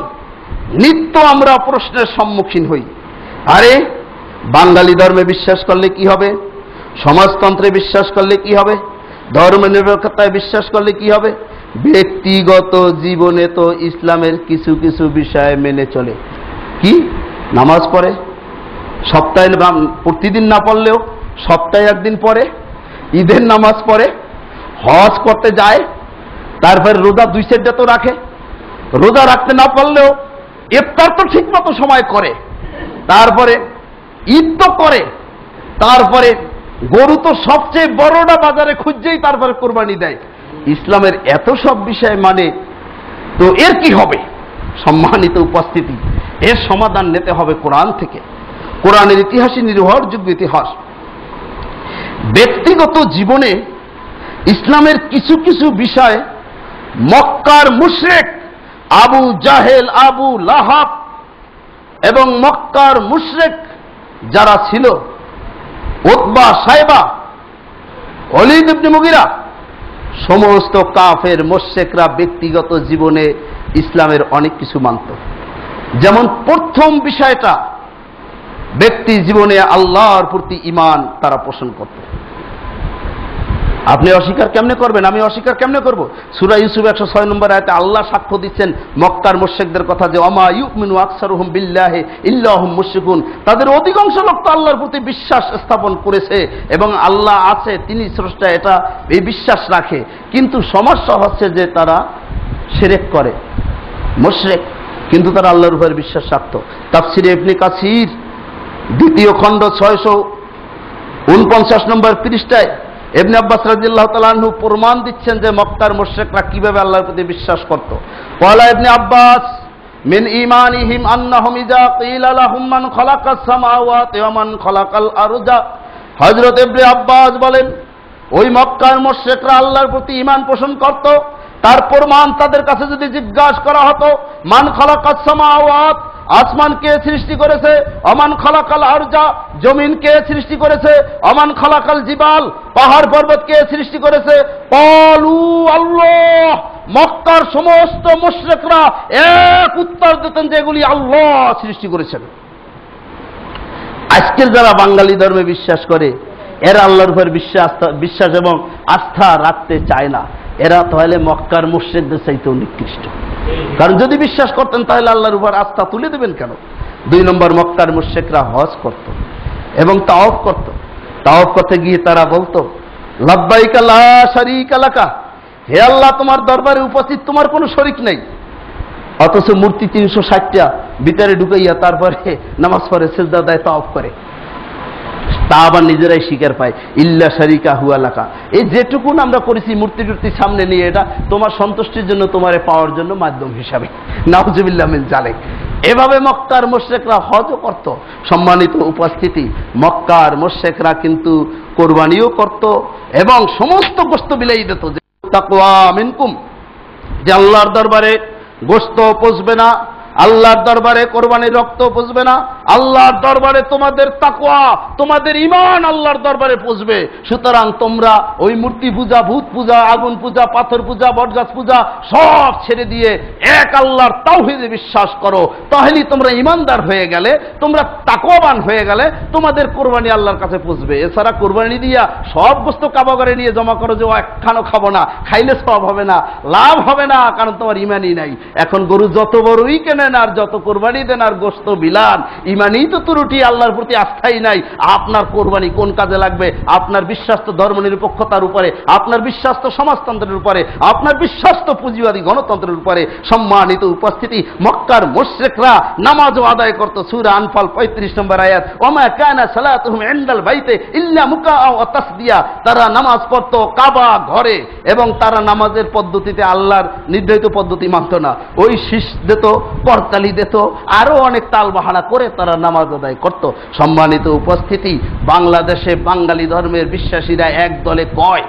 নিত্য আমরা প্রশ্নের সম্মুখীন হই, আরে বাঙালি ধর্মে বিশ্বাস করলে কি হবে, সমাজতন্ত্রে বিশ্বাস করলে কি হবে, ধর্মনিরপেক্ষতায় বিশ্বাস করলে কি হবে? ব্যক্তিগত জীবনে তো ইসলামের কিছু কিছু বিষয় মেনে চলে। কি? নামাজ পড়ে, সপ্তাহে প্রতিদিন না পড়লেও সপ্তাহে একদিন পড়ে, ঈদের নামাজ পড়ে, হজ করতে যায়, তারপরে রোজা 2 সেট তো রাখে, রোজা রাখতে না পারলেও ইফতার তো ঠিক মতো সময় করে, তারপরে ঈদ তো করে, তারপরে গরু তো সবচেয়ে বড়টা বাজারে খুঁজছেই তারপরে কোরবানি দেয়। ইসলামের এত সব বিষয় মানে, তো এর কি হবে? সম্মানিত উপস্থিতি, এর সমাধান নিতে হবে কোরআন থেকে। কোরআনের ইতিহাসই নির্ভরযোগ্য ইতিহাস। ব্যক্তিগত জীবনে ইসলামের কিছু কিছু বিষয় মক্কার মুশরিক আবু জাহেল, আবু লাহাব এবং মক্কার মুশরিক যারা ছিল, উতবা, সাইবা, ওয়ালিদ ইবনে মুগিরা, সমস্ত কাফের মুশরিকরা ব্যক্তিগত জীবনে ইসলামের অনেক কিছু মানত। যেমন প্রথম বিষয়টা, ব্যক্তি জীবনে আল্লাহর প্রতি ঈমান তারা পোষণ করত। আপনি অস্বীকার কেমনে করবেন? আমি অস্বীকার কেমনে করব? সূরা ইউসুফ 106 নম্বর আয়াতে আল্লাহ সাক্ষ্য দিচ্ছেন মক্কার মুশরিকদের কথা যে ওমা ইউমিনু আকসারুহুম বিল্লাহি ইল্লা হুম মুশরিকুন, তাদের অধিকাংশ লোক তো আল্লাহর প্রতি বিশ্বাস স্থাপন করেছে এবং আল্লাহ আছে, তিনি স্রষ্টা, এটা এই বিশ্বাস রাখে, কিন্তু সমস্যা হচ্ছে যে তারা শিরক করে, মুশরিক, কিন্তু তারা আল্লাহর উপর বিশ্বাস রাখত। তাফসিরে ইবনে কাসির 2য় খণ্ড 649 নম্বর পৃষ্ঠায় ইবনে আব্বাস রাদিয়াল্লাহু তাআলা আনহু প্রমাণ দিচ্ছেন যে মক্কার মুশরিকরা কিভাবে আল্লাহর প্রতি বিশ্বাস করত। ক্বালা ইবনে আব্বাস মিন ঈমানিহিম আন্নাহুম ইযা ক্বিলা লাহুম মান খালাকাস সামাওয়াতি ওয়া মান খালাকাল আরজা। হযরত ইবনে আব্বাস বলেন, ওই মক্কার মুশরিকরা আল্লাহর প্রতি ঈমান পোষণ করত। তার প্রমাণ তাদের কাছে যদি জিজ্ঞাসা করা হতো, মান খালাকাস সামাওয়াত, আসমান কে সৃষ্টি করেছে, অমান খালাকাল আরজা, জমিন কে সৃষ্টি করেছে, অমান খালাকাল জিবাল, পাহাড় পর্বত কে সৃষ্টি করেছে, ক্বালু আল্লাহ, মক্কার সমস্ত মুশরিকরা এক উত্তর দিতেন যে এগুলি আল্লাহ সৃষ্টি করেছেন। আজকের যারা বাঙালি ধর্মে বিশ্বাস করে, এরা আল্লাহর উপর বিশ্বাস এবং আস্থা রাখতে চায় না। এরা তাহলে মক্কার মুশরিকদের চাইতেও নিকৃষ্ট। কারণ যদি বিশ্বাস করতেন তাহলে আল্লাহর উপর আস্থা তুলে দেবেন কেন? 2 নম্বর, মক্কার মুশরিকরা হজ করত এবং তাওয়াফ করত। তাওয়াফ করতে গিয়ে তারা বলতো লাব্বাইকা লা শারীকা লাকা, হে আল্লাহ তোমার দরবারে উপস্থিত তোমার কোনো শরীক নেই। অথচ মূর্তি 360টা ভিতরে ঢুকাইয়া তারপরে নামাজ পড়ে, সিজদা দেয়, তাওয়াফ করে। তা আবার নিজেরাই স্বীকার পায়, ইল্লা শারিকা হুয়া লাকা, এই যেটুকুন আমরা করেছি মূর্তি টুর্তি সামনে নিয়ে, এটা তোমার সন্তুষ্টির জন্য, তোমারে পাওয়ার জন্য মাধ্যম হিসাবে। নাউজুবিল্লাহ মিন যালিক। এভাবে মক্কার মুশরিকরা হজও করত। সম্মানিত উপস্থিতি, মক্কার মুশরিকরা কিন্তু কোরবানিও করত এবং সমস্ত গোশত বিলাই দিত। যে তাকওয়া মিনকুম, যে আল্লাহর দরবারে গোশত পচবে না, আল্লাহর দরবারে কোরবানির রক্ত পচবে না, আল্লাহর দরবারে তোমাদের তাকওয়া, তোমাদের ঈমান আল্লাহর দরবারে পচবে। সুতরাং তোমরা ওই মূর্তি পূজা, ভূত পূজা, আগুন পূজা, পাথর পূজা, বটগাছ পূজা সব ছেড়ে দিয়ে এক আল্লাহর তাওহীদে বিশ্বাস করো, তাহলেই তোমরা ঈমানদার হয়ে গেলে, তোমরা তাকওয়াবান হয়ে গেলে তোমাদের কোরবানি আল্লাহর কাছে পচবে। এছাড়া কোরবানি দিয়া সব বস্তু কাবাঘরে নিয়ে জমা করো যে একখানো খাবো না, খাইলে সব হবে না, লাভ হবে না, কারণ তোমার ঈমানই নাই। এখন গরু যত বড়ই কেনেন আর যত কোরবানি দেন আর গোশত বিলান, ঈমানই তো ত্রুটি, আল্লাহর প্রতি আস্থাই নাই। আপনার কোরবানি কোন কাজে লাগবে? আপনার বিশ্বাস তো ধর্মনিরপেক্ষতার উপরে, আপনার বিশ্বাস তো সমাজতন্ত্রের উপরে, আপনার বিশ্বাস তো পুঁজিবাদী গণতন্ত্রের উপরে। সম্মানিত উপস্থিতি, মক্কার মুশরিকরা নামাজও আদায় করত। সূরা আনফাল 35 নম্বর আয়াত, ওমা কানা সালাতুহুম ইনদাল বাইতে ইল্লা মুকাআ ওয়া তাসদিয়া, তারা নামাজ পড়ত কাবা ঘরে এবং তারা নামাজের পদ্ধতিতে আল্লাহর নির্ধারিত পদ্ধতি মানত না। ওই শীষ দিত, করতালি দিত, আরো অনেক তাল বাহানা করে তারা নামাজ আদায় করত। সম্মানিত উপস্থিতি, বাংলাদেশে বাঙালি ধর্মের বিশ্বাসীরা এক দলে কয়,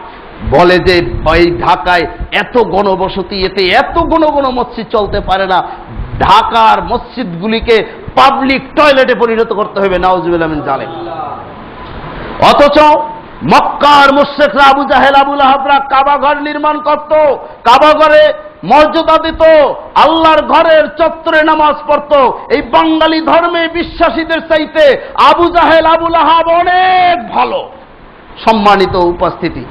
বলে যে এই ঢাকায় এত গণবসতি, এতে এত ঘন ঘন মসজিদ চলতে পারে না, ঢাকার মসজিদগুলিকে পাবলিক টয়লেটে পরিণত করতে হবে। নাউজুবিল্লাহ মিন যালিক। অথচ মক্কার মুশরিকরা আবু জাহেল, আবু লাহাবরা কাবা ঘর নির্মাণ করত, কাবা ঘরে মর্যাদা দিত, আল্লাহর ঘরের চত্বরে নামাজ পড়ত। এই বাঙালি ধর্মে বিশ্বাসীদের চাইতে আবু জাহেল, আবু লাহাব অনেক ভালো। সম্মানিত উপস্থিতি,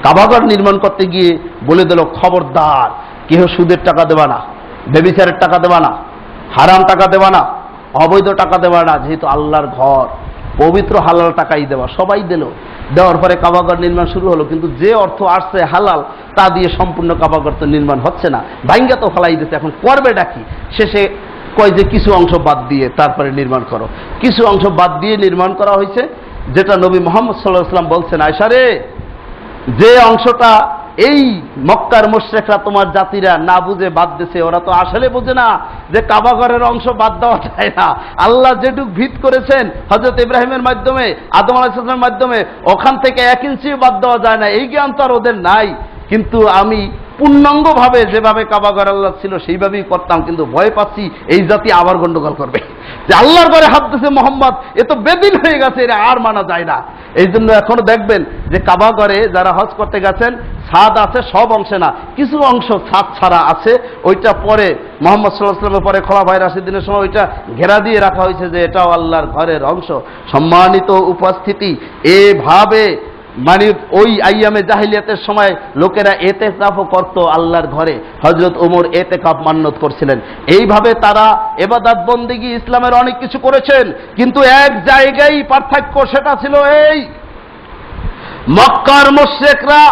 কাবাঘর নির্মাণ করতে গিয়ে বলে দিল, খবরদার কেহ সুদের টাকা দেবা না, ব্যভিচারের টাকা দেবা না, হারাম টাকা দেবা না, অবৈধ টাকা দেবা না, যেহেতু আল্লাহর ঘর, পবিত্র হালাল টাকাই দেওয়া। সবাই দিল। দেওয়ার পরে কাবাঘর নির্মাণ শুরু হলো, কিন্তু যে অর্থ আসছে হালাল তা দিয়ে সম্পূর্ণ কাবাঘর তো নির্মাণ হচ্ছে না, ভাঙ্গা তো ফেলাই দিচ্ছে। এখন করবেটা কি? শেষে কয় যে কিছু অংশ বাদ দিয়ে তারপরে নির্মাণ করো। কিছু অংশ বাদ দিয়ে নির্মাণ করা হয়েছে, যেটা নবী মুহাম্মদ সাল্লাল্লাহু আলাইহি ওয়াসাল্লাম বলছেন, আয়েশা রে, যে অংশটা এই মক্কার মুশরিকরা তোমার জাতিরা না বুঝে বাদ দিছে, ওরা তো আসলে বোঝে না যে কাবাঘরের অংশ বাদ দেওয়া যায় না। আল্লাহ যেটুক ভিত করেছেন হযরত ইব্রাহিমের মাধ্যমে, আদম আলাইহিস সালামের মাধ্যমে, ওখান থেকে 1 ইঞ্চিও বাদ দেওয়া যায় না। এই জ্ঞান তো আর ওদের নাই। কিন্তু আমি পূর্ণাঙ্গভাবে যেভাবে কাবাঘর আল্লাহ ছিল সেইভাবেই করতাম, কিন্তু ভয় পাচ্ছি এই জাতি আবার গন্ডগোল করবে, যে আল্লাহর ঘরে হাত দিয়েছে মোহাম্মদ, এ তো বেদিন হয়ে গেছে, এরা আর মানা যায় না। এই জন্য এখনো দেখবেন যে কাবাঘরে যারা হজ করতে গেছেন, ছাদ আছে সব অংশে না, কিছু অংশ ছাদ ছাড়া আছে। ওইটা পরে মুহাম্মদ সাল্লাল্লাহু আলাইহি ওয়াসাল্লামের পরে খোলাফায়ে রাশিদিনের সময় ওইটা ঘেরা দিয়ে রাখা হয়েছে যে এটাও আল্লাহর ঘরের অংশ। সম্মানিত উপস্থিতি, এভাবে মানে ওই আইয়ামে জাহিলিয়াতের সময় লোকেরা এতেকাফও করত আল্লাহর ঘরে। হযরত ওমর এতেকাফ মান্নত করছিলেন। এইভাবে তারা ইবাদত বন্দেগী ইসলামের অনেক কিছু করেছেন, কিন্তু এক জায়গায় পার্থক্য, সেটা ছিল এই, মক্কার মুশরিকরা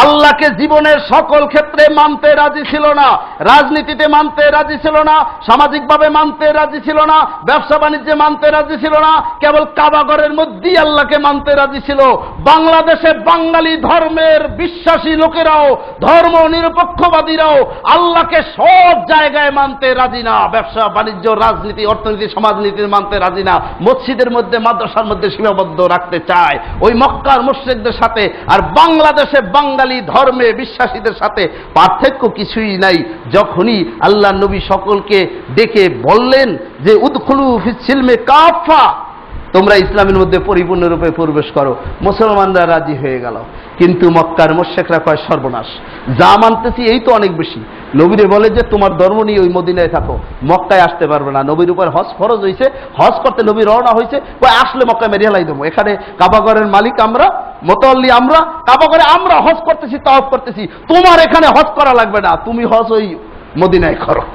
আল্লাহকে জীবনের সকল ক্ষেত্রে মানতে রাজি ছিল না, রাজনীতিতে মানতে রাজি ছিল না, সামাজিকভাবে মানতে রাজি ছিল না, ব্যবসা বাণিজ্যে মানতে রাজি ছিল না, কেবল কাবাঘরের মধ্যেই আল্লাহকে মানতে রাজি ছিল। বাংলাদেশে বাঙালি ধর্মের বিশ্বাসী লোকেরাও, ধর্ম নিরপেক্ষবাদীরাও আল্লাহকে সব জায়গায় মানতে রাজি না, ব্যবসা বাণিজ্য, রাজনীতি, অর্থনীতি, সমাজনীতি মানতে রাজি না, মসজিদের মধ্যে, মাদ্রাসার মধ্যে সীমাবদ্ধ রাখতে চায়। ওই মক্কার মুশরিকদের সাথে আর বাংলাদেশে বাঙালি ধর্মে বিশ্বাসীদের সাথে পার্থক্য কিছুই নাই। যখনই আল্লাহ নবী সকলকে ডেকে বললেন যে উদখুলু ফিস সিলমে কাফা, তোমরা ইসলামের মধ্যে পরিপূর্ণরূপে প্রবেশ করো, মুসলমানরা রাজি হয়ে গেল। কিন্তু মক্কার মুশরিকরা কয় সর্বনাশ, যা মানতেছি এই তো অনেক বেশি। নবীরে বলে যে তোমার ধর্ম নিয়ে ওই মদিনায় থাকো, মক্কায় আসতে পারবে না। নবীর উপর হজ ফরজ হয়েছে, হজ করতে নবী রওনা হয়েছে, কই আসলে মক্কায় মেরে হেলাই দেবো। এখানে কাবাঘরের মালিক আমরা, মুতাওয়াল্লি আমরা, কাবাঘরে আমরা হজ করতেছি, তাওয়াফ করতেছি, তোমার এখানে হজ করা লাগবে না, তুমি হজ ওই মদিনায় করো।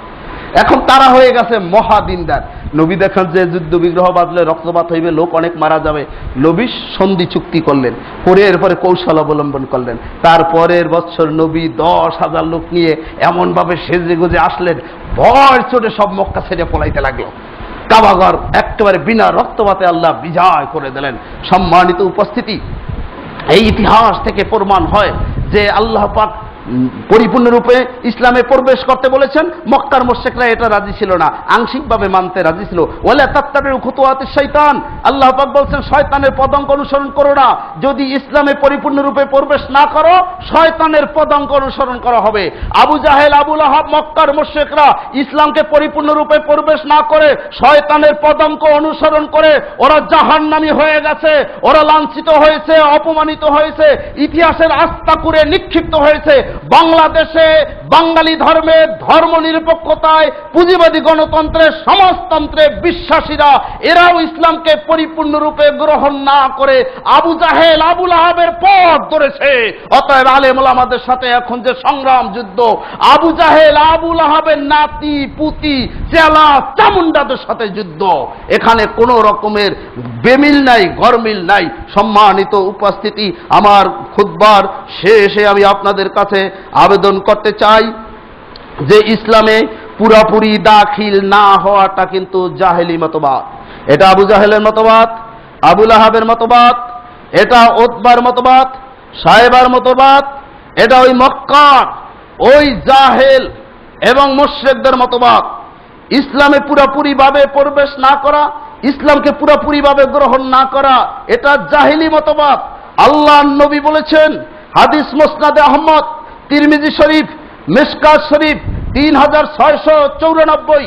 এখন তারা হয়ে গেছে মহাদিনদার। নবী দেখান যে যুদ্ধ বিগ্রহ বাঁধলে রক্তপাত হইবে, লোক অনেক মারা যাবে। নবী সন্ধি চুক্তি করলেন, করে এরপরে কৌশল অবলম্বন করলেন। তারপরের বছর নবী 10,000 লোক নিয়ে এমনভাবে সেজে গুজে আসলেন, ভয় চোটে সব মক্কা ছেড়ে পলাইতে লাগলো। কাবাঘর একেবারে বিনা রক্তপাতে আল্লাহ বিজয় করে দিলেন। সম্মানিত উপস্থিতি, এই ইতিহাস থেকে প্রমাণ হয় যে আল্লাহ পাক পরিপূর্ণরূপে ইসলামে প্রবেশ করতে বলেছেন। মক্কার মুশরিকরা এটা রাজি ছিল না, আংশিকভাবে মানতে রাজি ছিল। ওয়ালা তাত্তাবিউ খুতুওয়াতিশ শাইতান, আল্লাহ পাক বলছেন শয়তানের পদাঙ্ক অনুসরণ করো না। যদি ইসলামে পরিপূর্ণরূপে প্রবেশ না করো, শয়তানের পদাঙ্ক অনুসরণ করা হবে। আবু জাহেল, আবু লাহাব, মক্কার মুশরিকরা ইসলামকে পরিপূর্ণরূপে প্রবেশ না করে শয়তানের পদাঙ্ক অনুসরণ করে ওরা জাহান্নামী হয়ে গেছে, ওরা লাঞ্ছিত হয়েছে, অপমানিত হয়েছে, ইতিহাসের আস্তাকুরে নিক্ষিপ্ত হয়েছে। বাংলাদেশে বাঙালি ধর্মের ধর্ম নিরপেক্ষতায়, পুঁজিবাদী গণতন্ত্রে, সমাজতন্ত্রে বিশ্বাসীরা এরাও ইসলামকে পরিপূর্ণরূপে গ্রহণ না করে আবু জাহেল, আবু লাহাবের পথ ধরেছে। অতএব আলেম ওলামাদের সাথে এখন যে সংগ্রাম যুদ্ধ, আবু জাহেল, আবু লাহাবের নাতি পুতি চেলা চামুন্ডাদের সাথে যুদ্ধ। এখানে কোনো রকমের বেমিল নাই, গরমিল নাই। সম্মানিত উপস্থিতি, আমার খুতবার শেষে আমি আপনাদের কাছে আবেদন করতে চাই যে ইসলামে পুরাপুরি দাখিল না হওয়াটা কিন্তু জাহেলি মতবাদ। এটা আবু জাহেলের মতবাদ, আবু লাহাবের মতবাদ, এটা উতবার মতবাদ, সাহেবার মতবাদ, এটা ওই মক্কার ওই জাহেল এবং মুশরিকদের মতবাদ। ইসলামে পুরাপুরি ভাবে প্রবেশ না করা, ইসলামকে পুরাপুরি ভাবে গ্রহণ না করা, এটা জাহেলি মতবাদ। আল্লাহর নবী বলেছেন, হাদিস মুসনাদে আহমদ, তিরমিজি শরীফ, মিশকাত শরীফ 3694।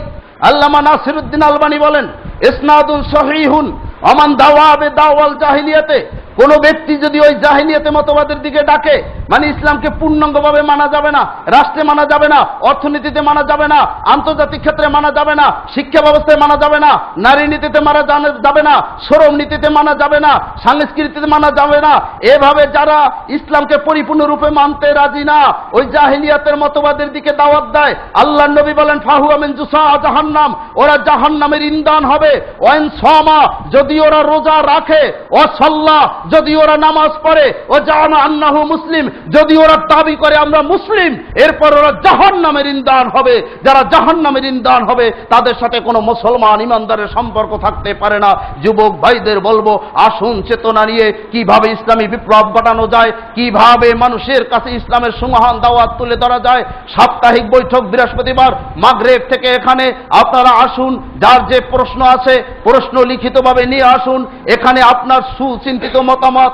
আল্লামা নাসিরউদ্দিন আলবানী বলেন, ইসনাদুন সহিহুন ওমান দাওয়া বে দাওয়াল জাহিলিয়াতে কোন ব্যক্তি যদি ওই জাহিলিয়াতে মতবাদের দিকে ডাকে, মানে ইসলামকে পূর্ণাঙ্গভাবে মানা যাবে না, রাষ্ট্রে মানা যাবে না, অর্থনীতিতে মানা যাবে না, আন্তর্জাতিক ক্ষেত্রে মানা যাবে না, শিক্ষা ব্যবস্থায় মানা যাবে না, নারী নীতিতে মানা যাবে না, শ্রম নীতিতে মানা যাবে না, সংস্কৃতিতে মানা যাবে না, এভাবে যারা ইসলামকে পরিপূর্ণরূপে মানতে রাজি না, ওই জাহিলিয়াতের মতবাদের দিকে দাওয়াত দেয়, আল্লাহর নবী বলেন ফাহুয়া মিন জুসা জাহান্নাম, ওরা জাহান্নামের ইন্ধন হবে। ওয়াইন সামা, যদি ওরা রোজা রাখে, ও সাল্লাহ, যদি ওরা নামাজ পড়ে, ও জামা আন্নাহু মুসলিম, যদি ওরা দাবি করে আমরা মুসলিম, এরপর ওরা জাহান্নামের ইন্ধন হবে। যারা জাহান্নামের ইন্ধন হবে তাদের সাথে কোনো মুসলমান ইমানদারের সম্পর্ক থাকতে পারে না। যুবক ভাইদের বলবো, আসুন চেতনা নিয়ে কিভাবে ইসলামী বিপ্লব ঘটানো যায়, কিভাবে মানুষের কাছে ইসলামের সুমহান দাওয়াত তুলে ধরা যায়। সাপ্তাহিক বৈঠক বৃহস্পতিবার মাগরিব থেকে এখানে আপনারা আসুন, যার যে প্রশ্ন আছে প্রশ্ন লিখিতভাবে নিয়ে আসুন, এখানে আপনার সুচিন্তিত মতামত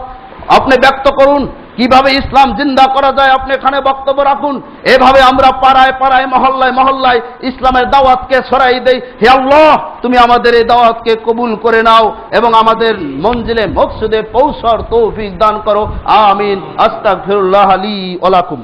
আপনি ব্যক্ত করুন, কিভাবে ইসলাম জিন্দা করা যায় আপনি এখানে বক্তব্য রাখুন। এভাবে আমরা পাড়ায় পাড়ায় মহল্লায় মহল্লায় ইসলামের দাওয়াতকে ছড়াই দেই। হে আল্লাহ, তুমি আমাদের এই দাওয়াতকে কবুল করে নাও এবং আমাদের মঞ্জিলে মকসুদে পৌঁছার তৌফিক দান করো। আমিন। আস্তাগফিরুল্লাহ লি ওয়া লাকুম।